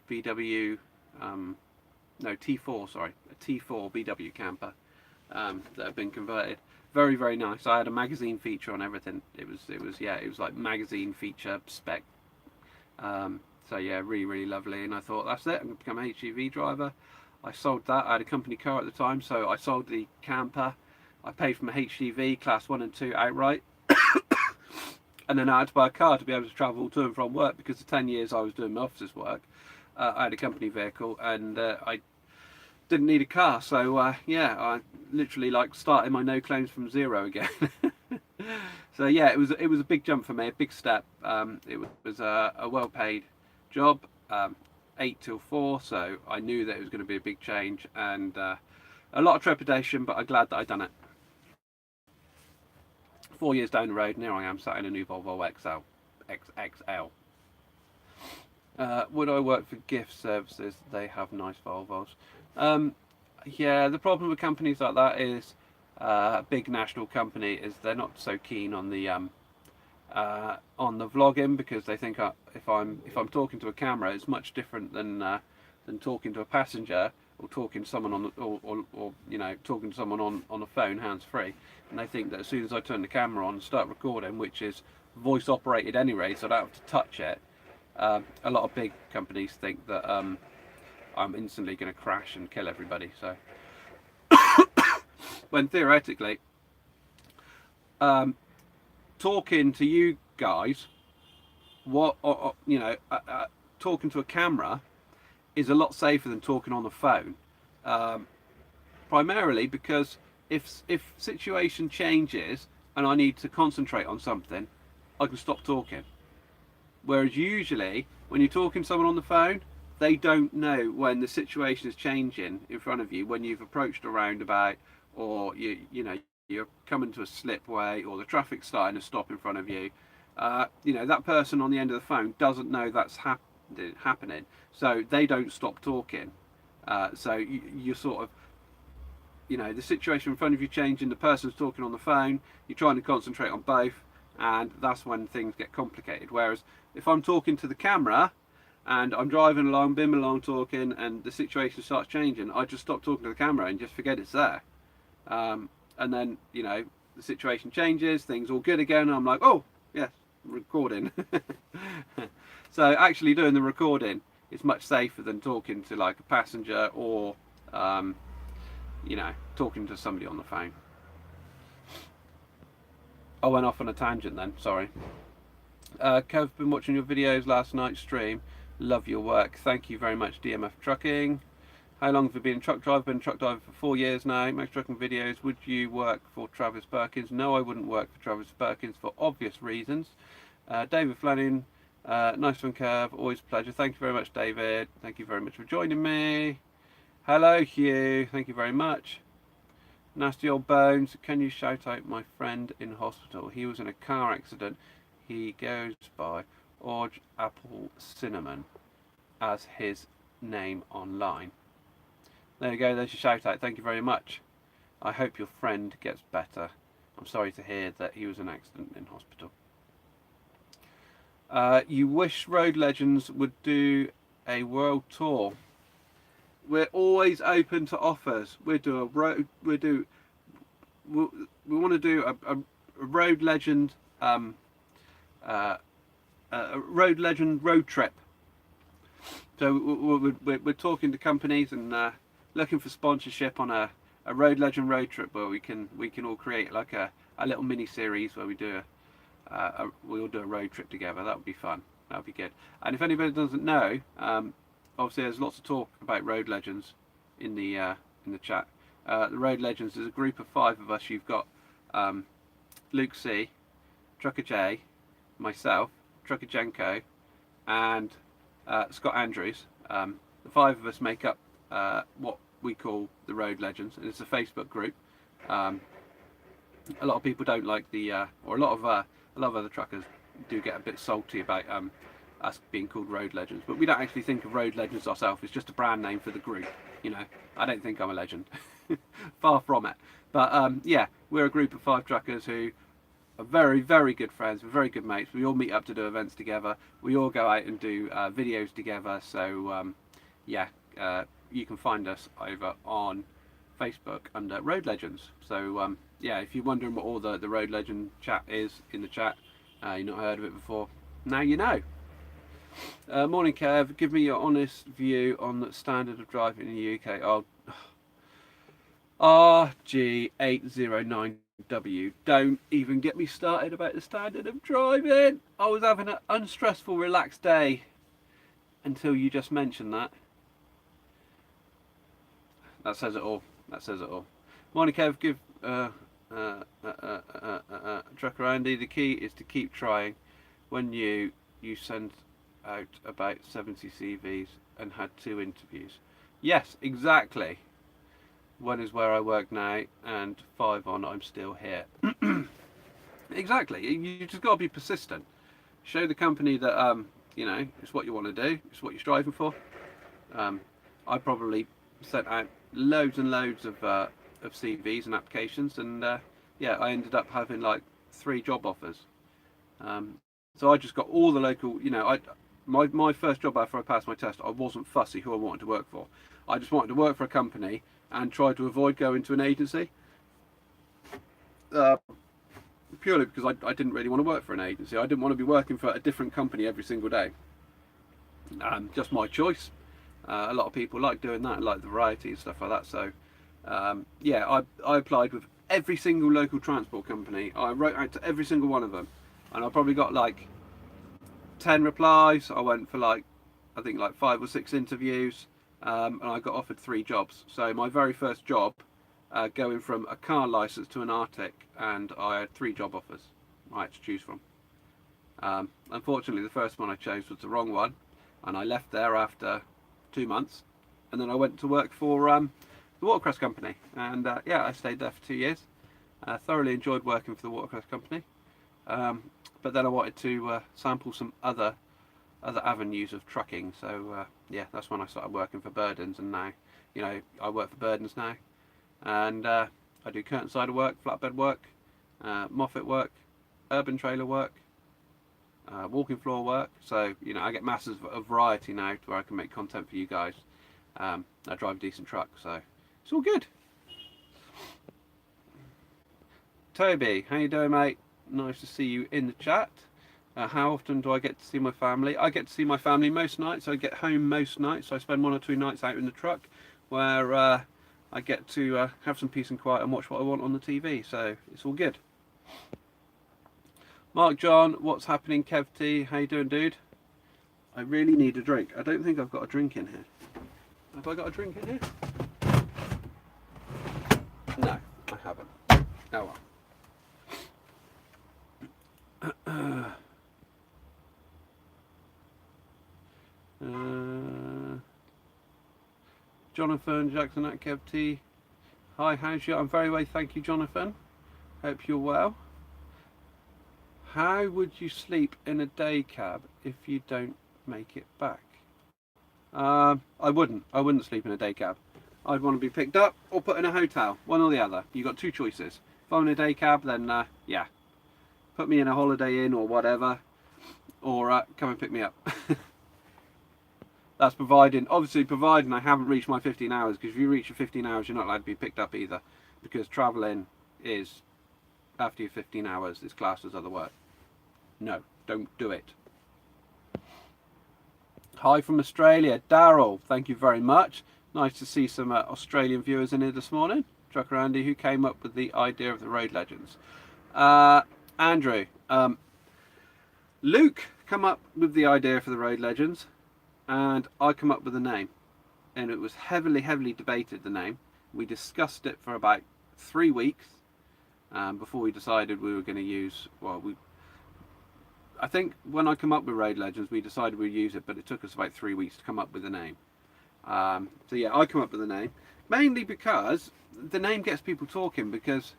VW, no T4, sorry, a T4 VW camper that had been converted. Very, very nice. I had a magazine feature on everything. It was like magazine feature spec. So yeah, really, really lovely. And I thought, that's it, I'm going to become an HGV driver. I sold that. I had a company car at the time, so I sold the camper. I paid for my HGV class 1 and 2 outright. And then I had to buy a car to be able to travel to and from work, because the 10 years I was doing my office's work, I had a company vehicle, and I didn't need a car. So yeah, I literally like started my no claims from zero again. So yeah, it was a big jump for me, a big step. It was a well-paid job, 8 till 4, so I knew that it was going to be a big change, and a lot of trepidation, but I'm glad that I'd done it. 4 years down the road, and here I am sat in a new Volvo XXL. Would I work for gift services? They have nice Volvos. Yeah, the problem with companies like that is a big national company is they're not so keen on the vlogging, because they think if I'm talking to a camera, it's much different than talking to a passenger, or talking to someone on, or you know, talking to someone on a phone, hands free, and they think that as soon as I turn the camera on and start recording, which is voice operated anyway, so I don't have to touch it. A lot of big companies think that I'm instantly going to crash and kill everybody. So, when theoretically, talking to you guys, talking to a camera is a lot safer than talking on the phone. Primarily because if situation changes and I need to concentrate on something, I can stop talking. Whereas usually when you're talking to someone on the phone, they don't know when the situation is changing in front of you, when you've approached a roundabout, or you're coming to a slipway, or the traffic's starting to stop in front of you. That person on the end of the phone doesn't know that's happening, so they don't stop talking. So you're sort of, the situation in front of you changing, the person's talking on the phone, you're trying to concentrate on both, and that's when things get complicated. Whereas if I'm talking to the camera and I'm driving along, bim along talking, and the situation starts changing, I just stop talking to the camera and just forget it's there. And then, the situation changes, things all good again, and I'm like, oh, yes, recording. So actually doing the recording is much safer than talking to like a passenger, or, talking to somebody on the phone. I went off on a tangent then, sorry. Kev, been watching your videos last night's stream. Love your work. Thank you very much, DMF Trucking. How long have you been a truck driver? Been a truck driver for 4 years now. Makes trucking videos. Would you work for Travis Perkins? No, I wouldn't work for Travis Perkins for obvious reasons. David Flanagan, nice one, Kev. Always a pleasure. Thank you very much, David. Thank you very much for joining me. Hello, Hugh. Thank you very much. Nasty old bones. Can you shout out my friend in hospital? He was in a car accident. He goes by Orge Apple Cinnamon as his name online. There you go, there's your shout out. Thank you very much. I hope your friend gets better. I'm sorry to hear that he was in an accident in hospital. You wish Road Legends would do a world tour. We're always open to offers. We want to do a Road Legend Road Legend road trip. So we're talking to companies and looking for sponsorship on a Road Legend road trip where we can all create like a little mini series where we do we'll do a road trip together. That would be fun. That would be good. And if anybody doesn't know, obviously there's lots of talk about Road Legends in the chat. The Road Legends is a group of 5 of us. You've got Luke C, Trucker J, myself, Trucker Jenko, and Scott Andrews. The 5 of us make up what we call the Road Legends, and it's a Facebook group. A lot of people don't like or a lot of other truckers do get a bit salty about us being called Road Legends, but we don't actually think of Road Legends ourselves. It's just a brand name for the group. I don't think I'm a legend. Far from it. But yeah, we're a group of 5 truckers who are very, very good friends. We're very good mates. We all meet up to do events together. We all go out and do videos together. So yeah, you can find us over on Facebook under Road Legends. So yeah, if you're wondering what all the Road Legend chat is in the chat, you've not heard of it before, now you know. Morning, Kev. Give me your honest view on the standard of driving in the UK. RG809W. Don't even get me started about the standard of driving. I was having an unstressful, relaxed day until you just mentioned that. That says it all. That says it all. Morning, Kev. Give Trucker Andy. The key is to keep trying. When you sent out about 70 CVs and had 2 interviews. Yes, exactly. 1 is where I work now, and 5 on I'm still here. Exactly. You just got to be persistent. Show the company that it's what you want to do. It's what you're striving for. I probably sent out loads and loads of CVs and applications, and yeah, I ended up having like 3 job offers. So I just got all the local, my first job after I passed my test, I wasn't fussy who I wanted to work for. I just wanted to work for a company and try to avoid going to an agency. Purely because I didn't really want to work for an agency. I didn't want to be working for a different company every single day. Just my choice. A lot of people like doing that, like the variety and stuff like that. So yeah, I applied with every single local transport company. I wrote out to every single one of them, and I probably got like 10 replies. I went for like, I think like 5 or 6 interviews, and I got offered 3 jobs. So my very first job, going from a car license to an Arctic, and I had 3 job offers I had to choose from. Unfortunately, the first one I chose was the wrong one, and I left there after 2 months, and then I went to work for the watercress company, and yeah, I stayed there for 2 years. Thoroughly enjoyed working for the watercress company, but then I wanted to sample some other avenues of trucking. So yeah, that's when I started working for Burdens, and now, you know, I work for Burdens now, and I do curtain cider work, flatbed work, Moffat work, urban trailer work, walking floor work. So, you know, I get masses of variety now to where I can make content for you guys. I drive a decent truck, so it's all good. Toby, how you doing, mate? Nice to see you in the chat. How often do I get to see my family? I get to see my family most nights. I get home most nights. I spend 1 or 2 nights out in the truck where I get to have some peace and quiet and watch what I want on the TV. So it's all good. Mark John, what's happening? KevTee, how you doing, dude? I really need a drink. I don't think I've got a drink in here. Have I got a drink in here? No, I haven't. Oh well. Jonathan Jackson at KevTee. Hi, how's you? I'm very well, thank you, Jonathan. Hope you're well. How would you sleep in a day cab if you don't make it back? I wouldn't sleep in a day cab. I'd want to be picked up or put in a hotel, one or the other. You've got 2 choices. If I'm in a day cab, then yeah, put me in a Holiday Inn or whatever, or come and pick me up. That's obviously providing I haven't reached my 15 hours, because if you reach your 15 hours, you're not allowed to be picked up either, because travelling is, after your 15 hours, is classed as other work. No, don't do it. Hi from Australia, Daryl, thank you very much. Nice to see some Australian viewers in here this morning. Trucker Andy, who came up with the idea of the road legends? Andrew, Luke come up with the idea for the road legends, and I come up with the name, and it was heavily debated, the name. We discussed it for about 3 weeks before we decided we were going to use, well, I think when I come up with road legends, we decided we'd use it, but it took us about 3 weeks to come up with the name. So yeah, I come up with the name mainly because the name gets people talking, because,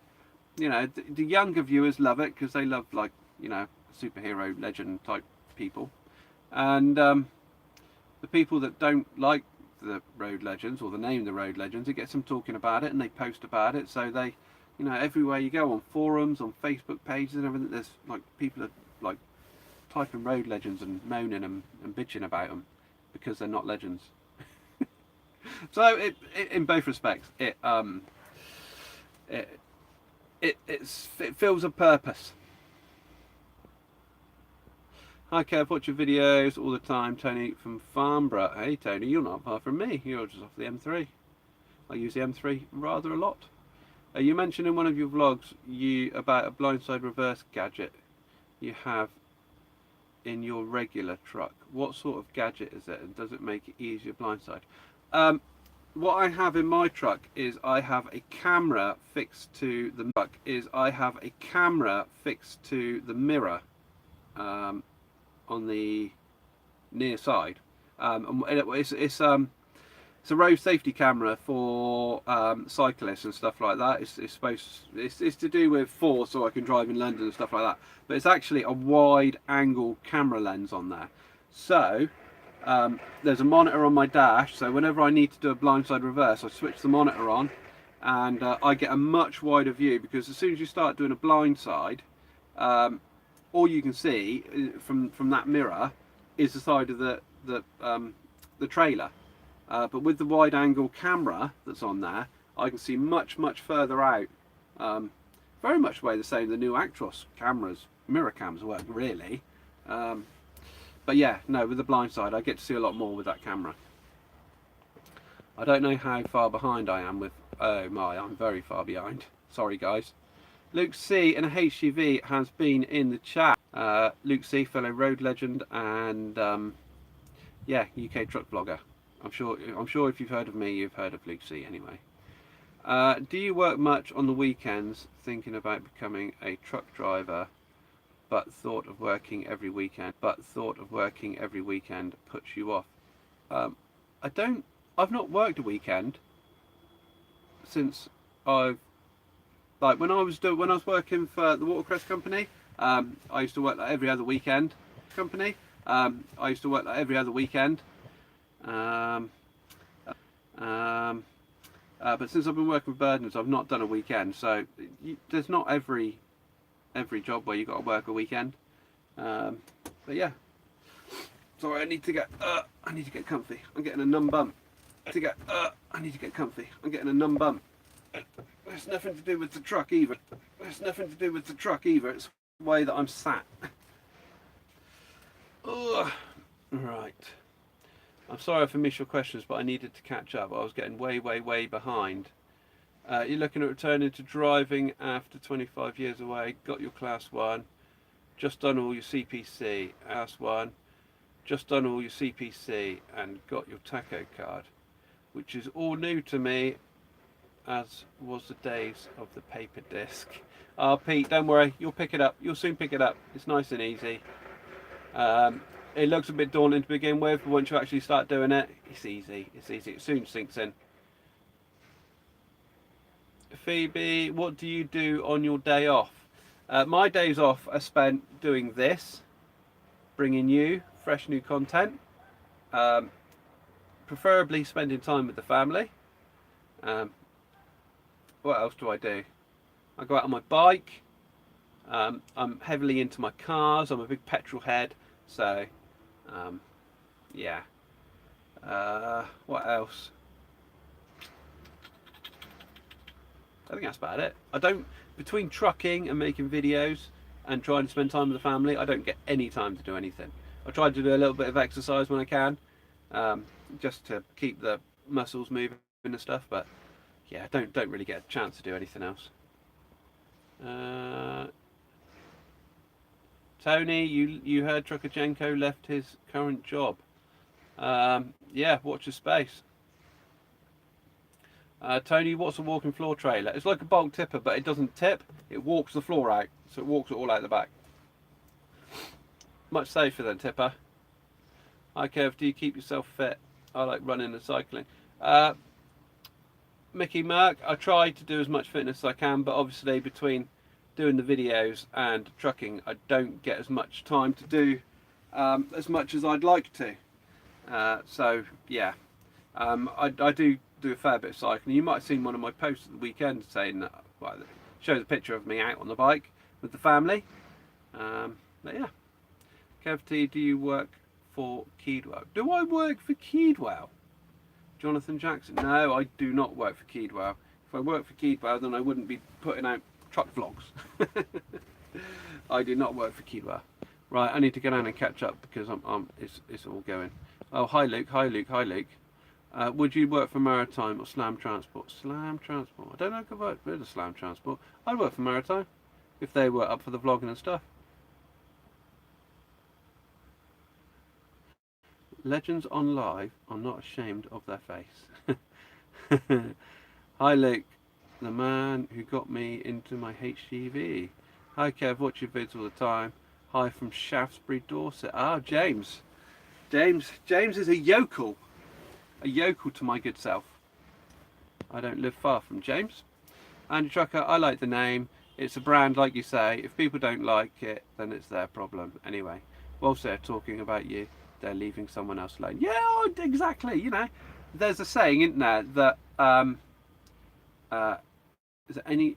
you know, the younger viewers love it because they love, like, you know, superhero legend type people, and the people that don't like the road legends or the name the road legends, it gets them talking about it and they post about it. So they, you know, everywhere you go, on forums, on Facebook pages and everything, there's like people are like typing road legends and moaning and bitching about them because they're not legends. So it in both respects, it fills a purpose. Hi Kev, watch your videos all the time. Tony from Farnborough. Hey Tony, you're not far from me. You're just off the M3. I use the M3 rather a lot. You mentioned in one of your vlogs about a blindside reverse gadget you have in your regular truck. What sort of gadget is it, and does it make it easier blindside? What I have in my truck is I have a camera fixed to the mirror on the near side. It's a road safety camera for cyclists and stuff like that. It's to do with force, so I can drive in London and stuff like that. But it's actually a wide angle camera lens on there. So there's a monitor on my dash, so whenever I need to do a blindside reverse, I switch the monitor on, and I get a much wider view, because as soon as you start doing a blindside, all you can see from that mirror is the side of the trailer. But with the wide angle camera that's on there, I can see much further out. Very much the way the same the new Actros cameras, mirror cams work really. But yeah, no, with the blind side I get to see a lot more with that camera. I don't know how far behind I am with, oh my, I'm very far behind. Sorry guys. Luke C in a HGV has been in the chat. Luke C, fellow road legend and yeah, UK truck blogger. I'm sure if you've heard of me, you've heard of Luke C anyway. Do you work much on the weekends? Thinking about becoming a truck driver, but thought of working every weekend. Puts you off. I've not worked a weekend since when I was working for the watercress company. I used to work like every other weekend. But since I've been working with Burdens, I've not done a weekend. So there's not every job where you got to work a weekend. But yeah. Sorry, I need to get comfy. I'm getting a numb bum. I need to get comfy. I'm getting a numb bum. There's nothing to do with the truck either. It's the way that I'm sat. Ugh. Right. I'm sorry if I missed your questions, but I needed to catch up. I was getting way behind. You're looking at returning to driving after 25 years away. Got your class 1. Just done all your CPC. Class 1. Just done all your CPC and got your tacho card, which is all new to me, as was the days of the paper disc. Oh, Pete, don't worry. You'll pick it up. You'll soon pick it up. It's nice and easy. It looks a bit daunting to begin with, but once you actually start doing it, it's easy. It soon sinks in. Phoebe, what do you do on your day off? My days off are spent doing this, bringing you fresh new content, preferably spending time with the family. What else do I do? I go out on my bike. I'm heavily into my cars. I'm a big petrol head, so yeah. What else? I think that's about it. Between trucking and making videos and trying to spend time with the family, I don't get any time to do anything. I try to do a little bit of exercise when I can, just to keep the muscles moving and stuff, but yeah, I don't really get a chance to do anything else. Tony, you heard Truckajenko left his current job. Yeah, watch your space. Tony, what's a walking floor trailer? It's like a bulk tipper, but it doesn't tip. It walks the floor out, so it walks it all out the back. Much safer than tipper. Hi Kev, do you keep yourself fit? I like running and cycling. Mickey Merck, I try to do as much fitness as I can, but obviously between doing the videos and trucking, I don't get as much time to do as much as I'd like to. So yeah, I do a fair bit of cycling. You might have seen one of my posts at the weekend saying that, well, it shows a picture of me out on the bike with the family. But yeah. KevTee, do you work for Keedwell? Do I work for Keedwell? Jonathan Jackson? No, I do not work for Keedwell. If I worked for Keedwell, then I wouldn't be putting out truck vlogs. I do not work for Keedwell. Right, I need to go down and catch up because it's all going. Oh, hi Luke. Would you work for Maritime or Slam Transport? Slam Transport. I don't know if I've worked with Slam Transport. I'd work for Maritime if they were up for the vlogging and stuff. Legends on live are not ashamed of their face. Hi Luke, the man who got me into my HGV. Hi Kev, watch your vids all the time. Hi from Shaftesbury, Dorset. Ah, James. James is a yokel to my good self. I don't live far from James. Andy Trucker, I like the name. It's a brand, like you say. If people don't like it, then it's their problem. Anyway, whilst they're talking about you, they're leaving someone else alone. Yeah, exactly. You know, there's a saying, isn't there, that is it any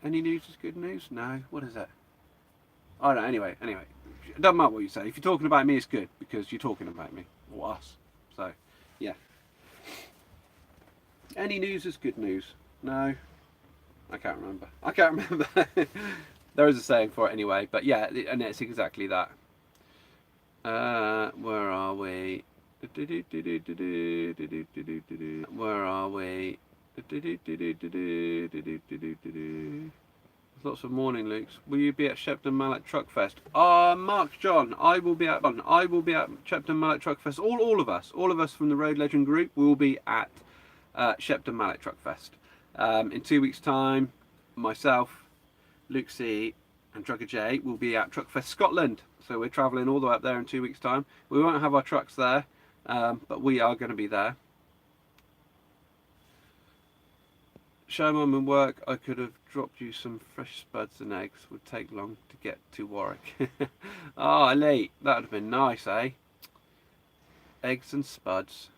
news is good news? No, what is it? I don't know, anyway, it doesn't matter what you say. If you're talking about me, it's good, because you're talking about me, or us. So, yeah. Any news is good news. No, I can't remember. There is a saying for it anyway, but yeah, and it's exactly that. Where are we? Where are we? Lots of morning Lukes. Will you be at Shepton Mallet Truck Fest? Mark John, I will be at Shepton Mallet Truck Fest. All of us from the Road Legend group will be at Shepton Mallet Truck Fest. In 2 weeks' time, myself, Luke C, and Trucker J will be at Truck Fest Scotland. So we're travelling all the way up there in 2 weeks' time. We won't have our trucks there, but we are going to be there. Show mum and work, I could have dropped you some fresh spuds and eggs. Would take long to get to Warwick. Oh, Elite, that would have been nice, eh? Eggs and spuds.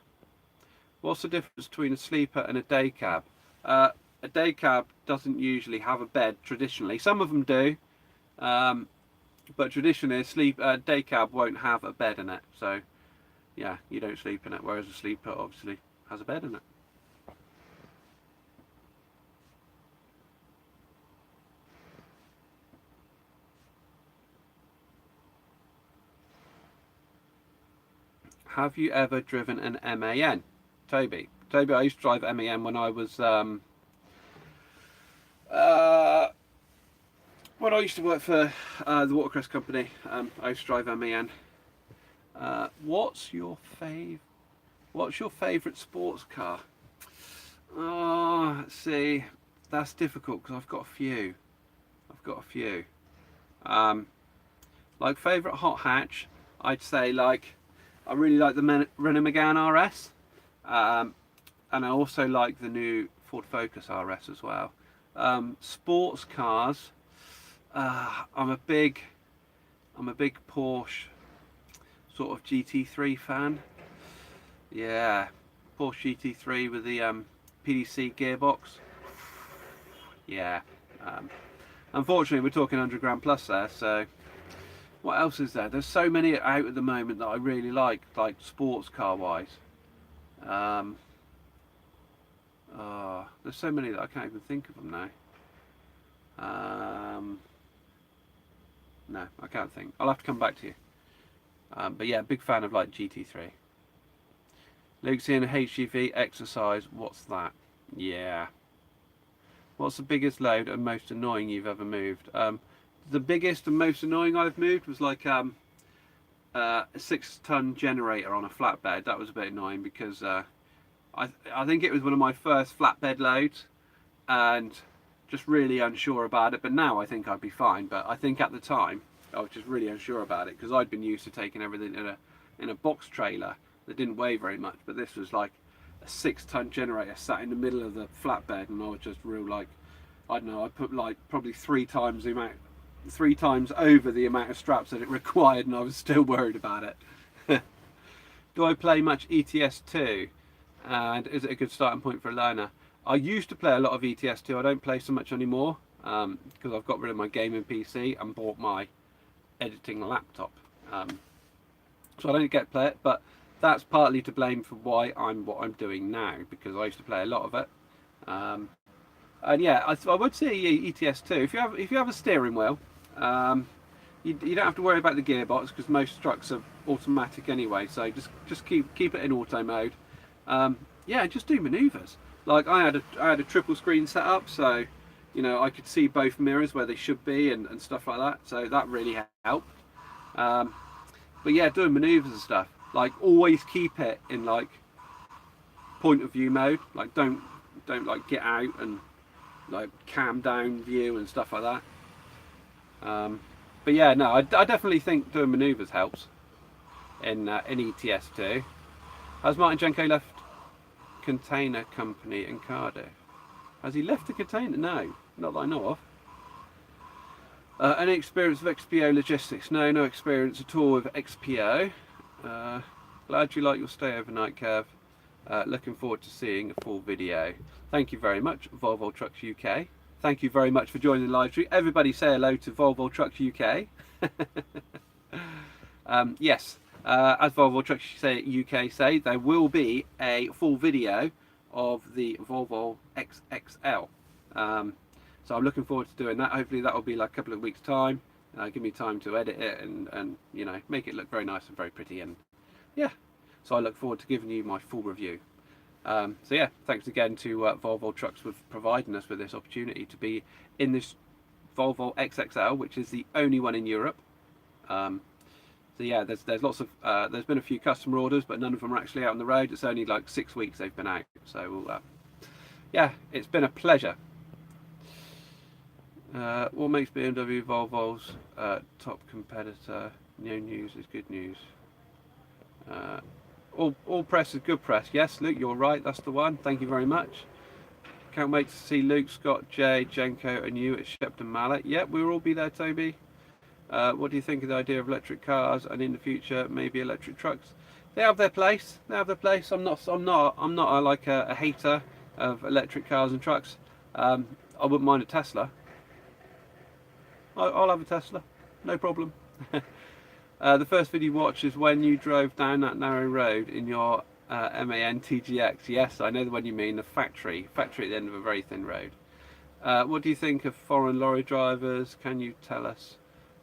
What's the difference between a sleeper and a day cab? A day cab doesn't usually have a bed traditionally. Some of them do, but traditionally a day cab won't have a bed in it. So, yeah, you don't sleep in it. Whereas a sleeper obviously has a bed in it. Have you ever driven an MAN? Toby, I used to drive MAN when I was when I used to work for the watercress company. I used to drive MAN. What's your favourite sports car? Oh, let's see. That's difficult because I've got a few. Like favourite hot hatch, I'd say like I really like the Renault Megane RS, and I also like the new Ford Focus RS as well. Sports cars, I'm a big Porsche sort of GT3 fan. Yeah, Porsche GT3 with the PDC gearbox. Yeah. Unfortunately, we're talking 100 grand plus there, so what else is there? There's so many out at the moment that I really like sports car wise. There's so many that I can't even think of them now. No, I can't think. I'll have to come back to you. But yeah, big fan of like GT3. Luke's in HGV exercise. What's that? Yeah. What's the biggest load and most annoying you've ever moved? The biggest and most annoying I've moved was like a 6-ton generator on a flatbed. That was a bit annoying because I think it was one of my first flatbed loads and just really unsure about it. But now I think I'd be fine. But I think at the time I was just really unsure about it because I'd been used to taking everything in a box trailer that didn't weigh very much. But this was like a 6-ton generator sat in the middle of the flatbed, and I was just real like, I don't know, I put like probably 3 times over the amount of straps that it required, and I was still worried about it. Do I play much ETS2, and is it a good starting point for a learner? I used to play a lot of ETS2. I don't play so much anymore because I've got rid of my gaming PC and bought my editing laptop, so I don't get to play it, but that's partly to blame for why I'm what I'm doing now, because I used to play a lot of it. And yeah, I would say ETS2. If you have a steering wheel, you don't have to worry about the gearbox because most trucks are automatic anyway. So just keep it in auto mode. Yeah, just do manoeuvres. Like I had a triple screen set up, so you know I could see both mirrors where they should be and stuff like that. So that really helped. But yeah, doing manoeuvres and stuff. Like always keep it in like point of view mode. Like don't like get out and like cam down view and stuff like that. But yeah, no, I definitely think doing manoeuvres helps in ETS2. Has Martin Jenko left container company in Cardiff? Has he left the container? No, not that I know of. Any experience of XPO logistics? No experience at all with XPO. Glad you like your stay overnight, Kev. Looking forward to seeing a full video. Thank you very much, Volvo Trucks UK. thank you very much for joining the live stream. Everybody say hello to Volvo Trucks UK. Yes, as Volvo Trucks UK say, there will be a full video of the Volvo XXL. So I'm looking forward to doing that. Hopefully that will be like a couple of weeks time. Give me time to edit it and you know, make it look very nice and very pretty, and yeah, so I look forward to giving you my full review. So yeah, thanks again to Volvo Trucks for providing us with this opportunity to be in this Volvo XXL, which is the only one in Europe. So yeah, there's lots of there's been a few customer orders, but none of them are actually out on the road. It's only like 6 weeks they've been out. So yeah, it's been a pleasure. What makes BMW Volvo's top competitor? No news is good news. All press is good press. Yes, Luke, you're right. That's the one. Thank you very much. Can't wait to see Luke, Scott, Jay, Jenko, and you at Shepton Mallet. Yep, we will all be there, Toby. What do you think of the idea of electric cars and in the future maybe electric trucks? They have their place. They have their place. I'm not like a hater of electric cars and trucks. I wouldn't mind a Tesla. I'll have a Tesla, no problem. The first video you watched is when you drove down that narrow road in your MAN TGX. Yes, I know the one you mean, the factory at the end of a very thin road. What do you think of foreign lorry drivers? Can you tell us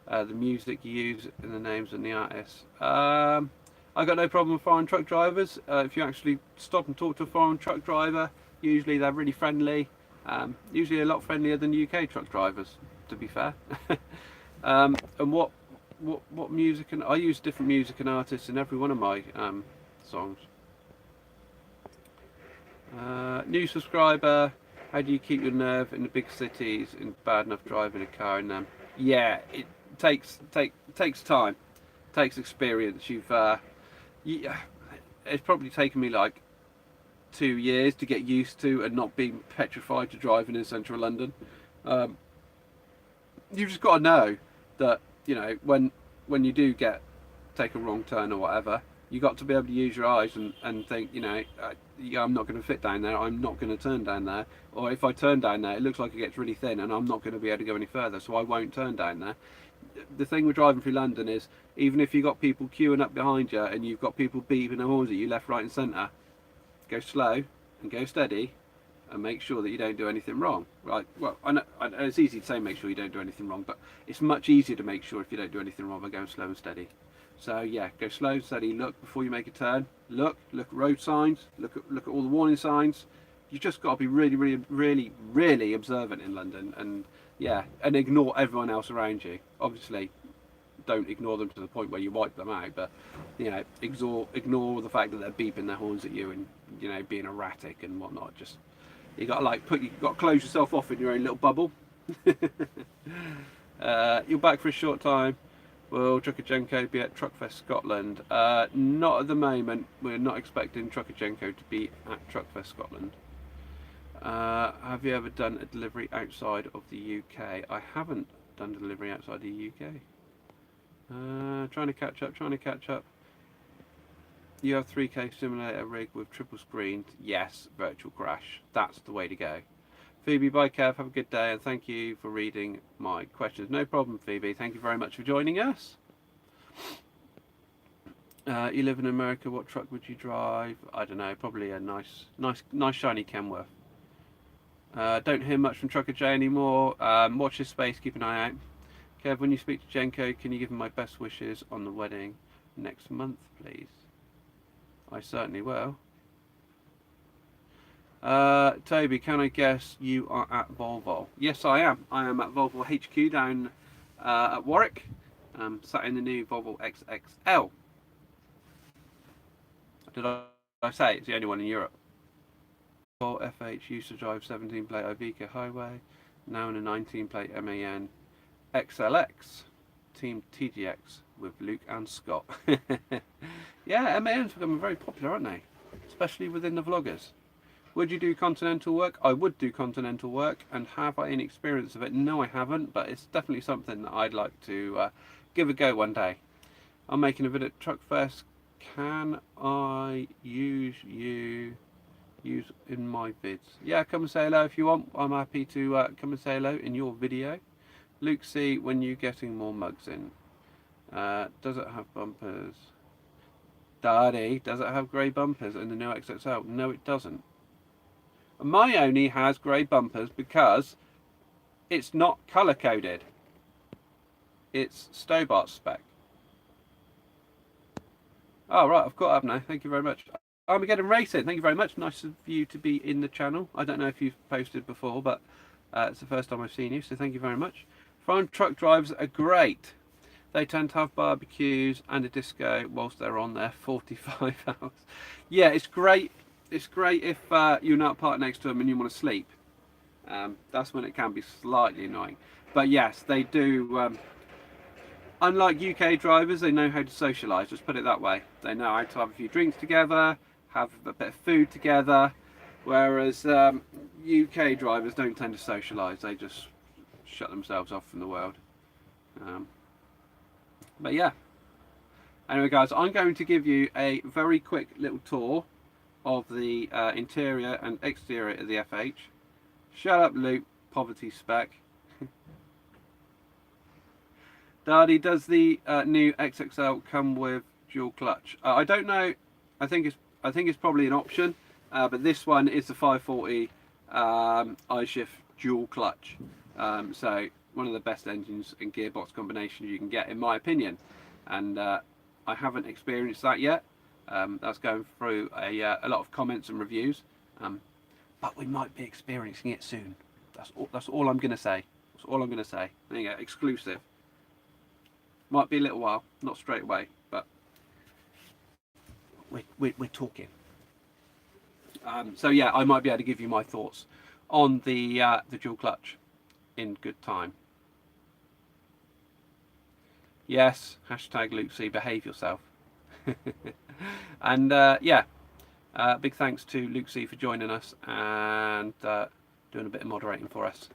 the music you use and the names and the artists? I got no problem with foreign truck drivers. If you actually stop and talk to a foreign truck driver, usually they're really friendly. Usually a lot friendlier than UK truck drivers, to be fair. And what music, and I use different music and artists in every one of my songs. New subscriber, how do you keep your nerve in the big cities and bad enough driving a car in them? Yeah, it takes time, takes experience. It's probably taken me like 2 years to get used to and not being petrified to driving in central London. You've just got to know that, you know, when you do take a wrong turn or whatever, you got to be able to use your eyes and think, you know, yeah, I'm not going to fit down there, I'm not going to turn down there, or if I turn down there it looks like it gets really thin and I'm not going to be able to go any further, so I won't turn down there. The thing with driving through London is, even if you've got people queuing up behind you and you've got people beeping their horns at you left, right and centre, go slow and go steady and make sure that you don't do anything wrong. Right? Well, I know it's easy to say make sure you don't do anything wrong, but it's much easier to make sure if you don't do anything wrong by going slow and steady. So yeah, go slow and steady. Look before you make a turn. Look at road signs. Look at all the warning signs. You just got to be really observant in London, and yeah, and ignore everyone else around you. Obviously, don't ignore them to the point where you wipe them out, but you know, ignore the fact that they're beeping their horns at you and, you know, being erratic and whatnot. Just you got to close yourself off in your own little bubble. You're back for a short time. Will Trucker Jenko be at Truckfest Scotland? Not at the moment. We're not expecting Trucker Jenko to be at Truckfest Scotland. Have you ever done a delivery outside of the UK? I haven't done delivery outside the UK. Trying to catch up. You have 3K simulator rig with triple screen. Yes, virtual crash. That's the way to go. Phoebe, bye Kev, have a good day, and thank you for reading my questions. No problem, Phoebe. Thank you very much for joining us. You live in America. What truck would you drive? I don't know. Probably a nice shiny Kenworth. Don't hear much from Trucker J anymore. Watch his space. Keep an eye out. Kev, when you speak to Jenko, can you give him my best wishes on the wedding next month, please? I certainly will. Toby, can I guess you are at Volvo? Yes, I am. I am at Volvo HQ down at Warwick. Sat in the new Volvo XXL. Did I say it's the only one in Europe? Volvo FH used to drive 17-plate Iveco Highway, now in a 19-plate MAN XLX. Team TGX with Luke and Scott. Yeah, MAN's becoming very popular, aren't they? Especially within the vloggers. Would you do continental work? I would do continental work. And have I any experience of it? No, I haven't, but it's definitely something that I'd like to give a go one day. I'm making a video at Truckfest. Can I use use in my vids. Yeah, come and say hello if you want. I'm happy to come and say hello in your video. Luke C, when you getting more mugs in? Does it have bumpers? Daddy, does it have grey bumpers in the new XXL? No, it doesn't. My only has grey bumpers because it's not colour coded. It's Stobart spec. Oh right, I've caught up now. Thank you very much. Armageddon Racing, thank you very much. Nice of you to be in the channel. I don't know if you've posted before, but it's the first time I've seen you, so thank you very much. Foreign truck drivers are great. They tend to have barbecues and a disco whilst they're on there 45 hours. Yeah, it's great. It's great if you're not parked next to them and you want to sleep. That's when it can be slightly annoying. But yes, they do. Unlike UK drivers, they know how to socialise. Just put it that way. They know how to have a few drinks together, have a bit of food together. Whereas UK drivers don't tend to socialise. They just shut themselves off from the world. But yeah. Anyway, guys, I'm going to give you a very quick little tour of the interior and exterior of the FH. Shut up, Luke. Poverty spec. Daddy, does the new XXL come with dual clutch? I don't know. I think it's probably an option, but this one is the 540 iShift dual clutch. So one of the best engines and gearbox combinations you can get, in my opinion. And I haven't experienced that yet. That's going through a lot of comments and reviews, but we might be experiencing it soon. That's all I'm going to say. That's all I'm going to say. There you go, exclusive. Might be a little while, not straight away, but we're talking. So yeah, I might be able to give you my thoughts on the dual clutch in good time. Yes, hashtag Luke C, behave yourself. And yeah, big thanks to Luke C for joining us and doing a bit of moderating for us.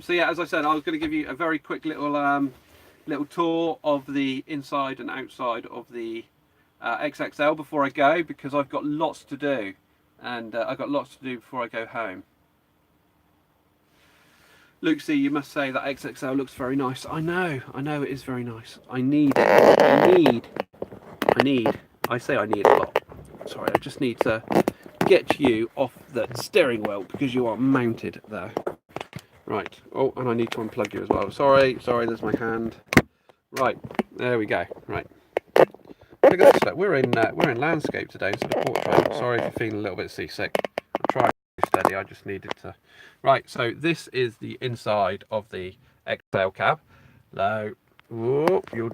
So yeah, as I said, I was going to give you a very quick little tour of the inside and outside of the XXL before I go, because I've got lots to do, and I've got lots to do before I go home. Luke C, you must say that XXL looks very nice. I know it is very nice. I need it. I say I need a lot. Sorry, I just need to get you off the steering wheel because you are mounted there. Right. Oh, and I need to unplug you as well. Sorry, there's my hand. Right, there we go. Right. Look at this. Look, we're in landscape today instead of portrait. Sorry if you're feeling a little bit seasick. I'm trying to be steady. I just needed to. Right. So this is the inside of the XL cab. Now, whoa, you're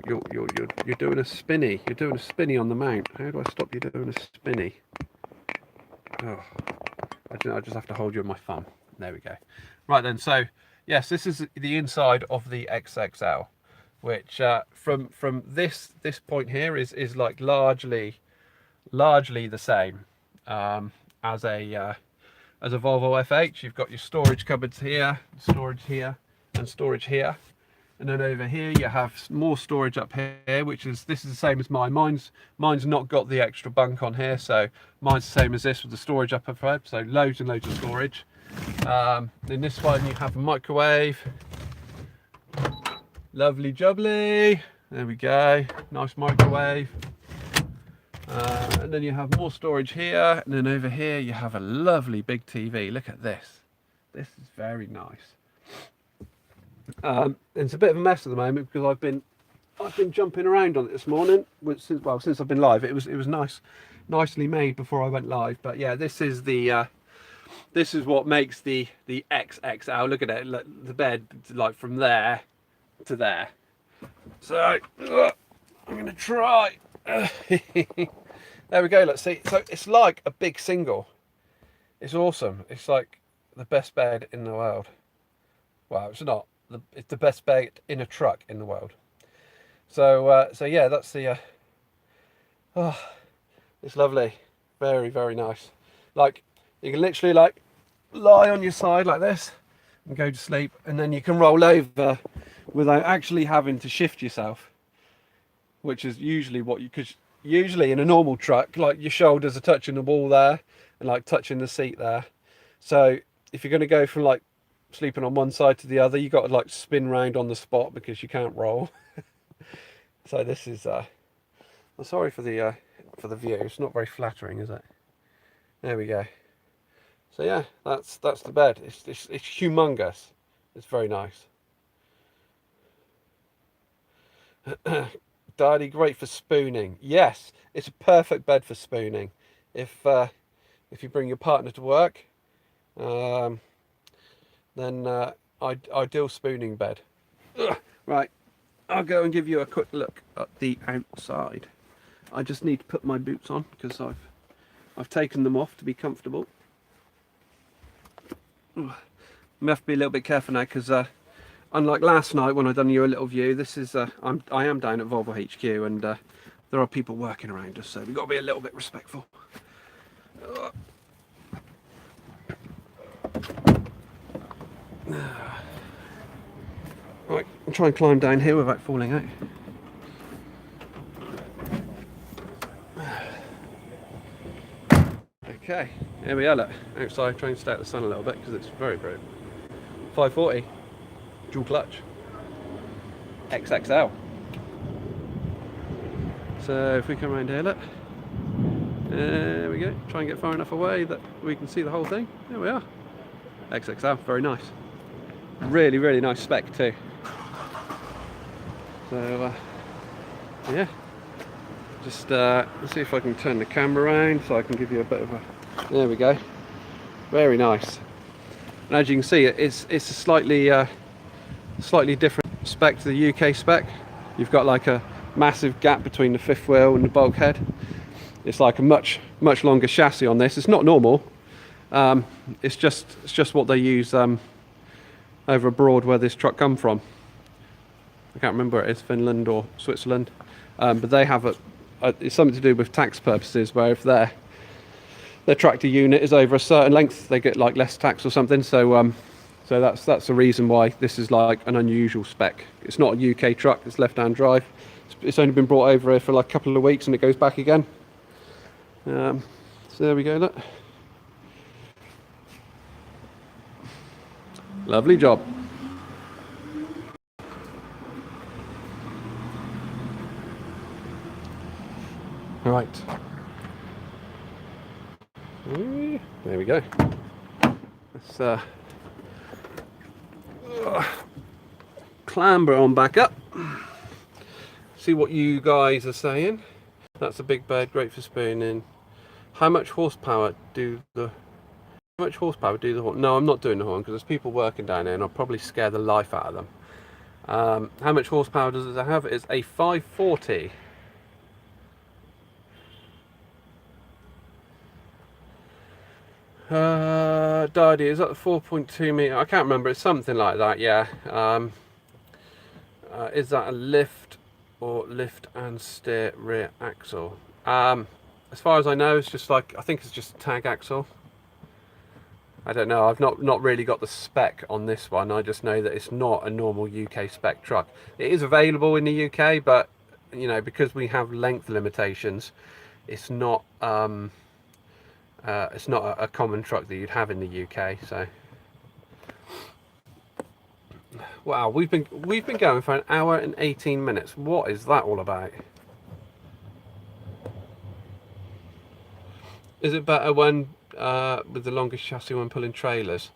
doing a spinny. You're doing a spinny on the mount. How do I stop you doing a spinny? Oh, I just have to hold you on my thumb. There we go. Right then. So yes, this is the inside of the XXL. Which from this point here is like largely the same as a Volvo FH. You've got your storage cupboards here, storage here, and storage here, and then over here you have more storage up here, which is the same as mine. Mine's not got the extra bunk on here, so mine's the same as this with the storage up ahead. So loads and loads of storage. In this one you have a microwave. Lovely jubbly, there we go, nice microwave, and then you have more storage here, and then over here you have a lovely big TV. Look at this is very nice. It's a bit of a mess at the moment because I've been jumping around on it this morning since I've been live. It was nicely made before I went live, but yeah, this is what makes the XXL. Look at it, the bed, like from there to there. So I'm gonna try. There we go. Let's see. So it's like a big single. It's awesome. It's like the best bed in the world. Well, it's not. It's the best bed in a truck in the world. So so yeah, that's the. Oh, it's lovely. Very, very nice. Like you can literally like lie on your side like this and go to sleep, and then you can roll over without actually having to shift yourself, which is usually what you, because usually in a normal truck, like your shoulders are touching the wall there and like touching the seat there. So if you're going to go from like sleeping on one side to the other, you got to like spin round on the spot because you can't roll. So this is I'm sorry for the view. It's not very flattering, is it? There we go. So yeah, that's the bed. It's humongous. It's very nice. Daddy, great for spooning. Yes, it's a perfect bed for spooning. If you bring your partner to work, then ideal spooning bed. Right, I'll go and give you a quick look at the outside. I just need to put my boots on because I've taken them off to be comfortable. I have to be a little bit careful now because unlike last night when I done you a little view, this is I am down at Volvo HQ and there are people working around us, so we've got to be a little bit respectful. Right, I'll try and climb down here without falling out. Okay, here we are, look, outside, trying to stay out the sun a little bit because it's very, very 540, dual clutch, XXL. So if we come around here, look, there we go, try and get far enough away that we can see the whole thing. There we are, XXL, very nice. Really, really nice spec too. So yeah, just let's see if I can turn the camera around so I can give you a bit of a, there we go, very nice. And as you can see, it's a slightly different spec to the UK spec. You've got like a massive gap between the fifth wheel and the bulkhead. It's like a much longer chassis on this. It's not normal. It's just what they use over abroad where this truck come from. I can't remember it is Finland or Switzerland, but they have it's something to do with tax purposes, where if their tractor unit is over a certain length, they get like less tax or something. So so that's the reason why this is like an unusual spec. It's not a UK truck. It's left-hand drive. It's only been brought over here for like a couple of weeks and it goes back again. So there we go. Look, lovely job. Right, there we go. Let's clamber on back up, see what you guys are saying. That's a big bed, great for spooning. How much horsepower do the horn? No, I'm not doing the horn because there's people working down there and I'll probably scare the life out of them. How much horsepower does it have? It's a 540. Daddy, is that the 4.2 meter? I can't remember. It's something like that. Yeah. Is that a lift or lift and steer rear axle? As far as I know, it's just like, I think it's just a tag axle. I don't know. I've not really got the spec on this one. I just know that it's not a normal UK spec truck. It is available in the UK, but you know, because we have length limitations, it's not a common truck that you'd have in the UK. So wow, we've been going for an hour and 18 minutes. What is that all about? Is it better when with the longest chassis when pulling trailers?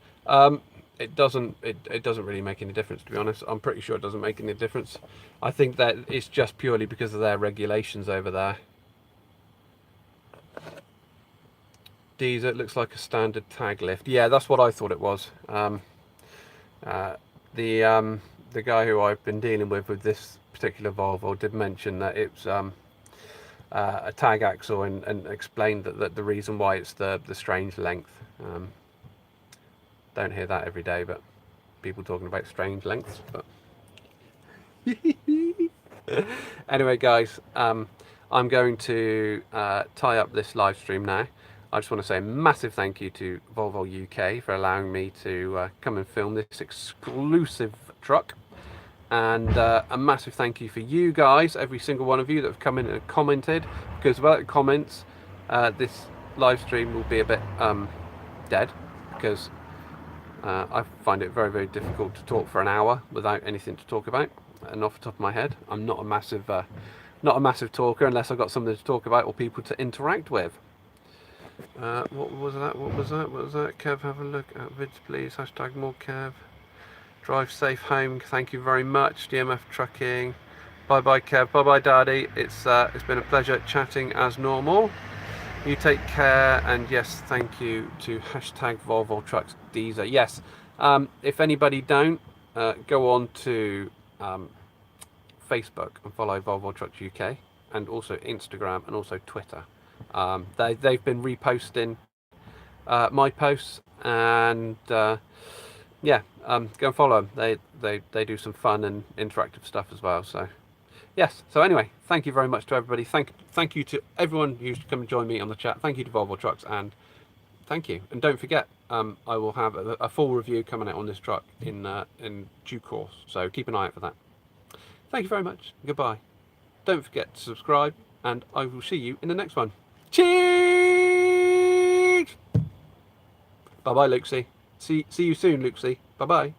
It doesn't really make any difference, to be honest. I'm pretty sure it doesn't make any difference. I think that it's just purely because of their regulations over there. Diesel, it looks like a standard tag lift. Yeah, that's what I thought it was. The guy who I've been dealing with this particular Volvo did mention that it's a tag axle and explained that the reason why it's the strange length. Don't hear that every day, but people talking about strange lengths. But anyway, guys, I'm going to tie up this live stream now. I just want to say a massive thank you to Volvo UK for allowing me to come and film this exclusive truck. And a massive thank you for you guys, every single one of you that have come in and commented, because without the comments, this live stream will be a bit dead, because I find it very, very difficult to talk for an hour without anything to talk about. And off the top of my head, I'm not a massive talker unless I've got something to talk about or people to interact with. What was that? What was that? Kev, have a look at vids, please. Hashtag more Kev. Drive safe home. Thank you very much. DMF Trucking. Bye bye, Kev. Bye bye, Daddy. It's been a pleasure chatting as normal. You take care, and yes, thank you to hashtag Volvo Trucks Deezer. Yes, if anybody don't, go on to Facebook and follow Volvo Trucks UK, and also Instagram and also Twitter. They've been reposting my posts, and yeah, go and follow them. They do some fun and interactive stuff as well. So yes. So anyway, thank you very much to everybody. Thank you to everyone who's come and join me on the chat. Thank you to Volvo Trucks, and thank you. And don't forget, I will have a full review coming out on this truck in due course. So keep an eye out for that. Thank you very much. Goodbye. Don't forget to subscribe, and I will see you in the next one. Cheers! Bye bye, Luxie. See you soon, Luxie. Bye bye.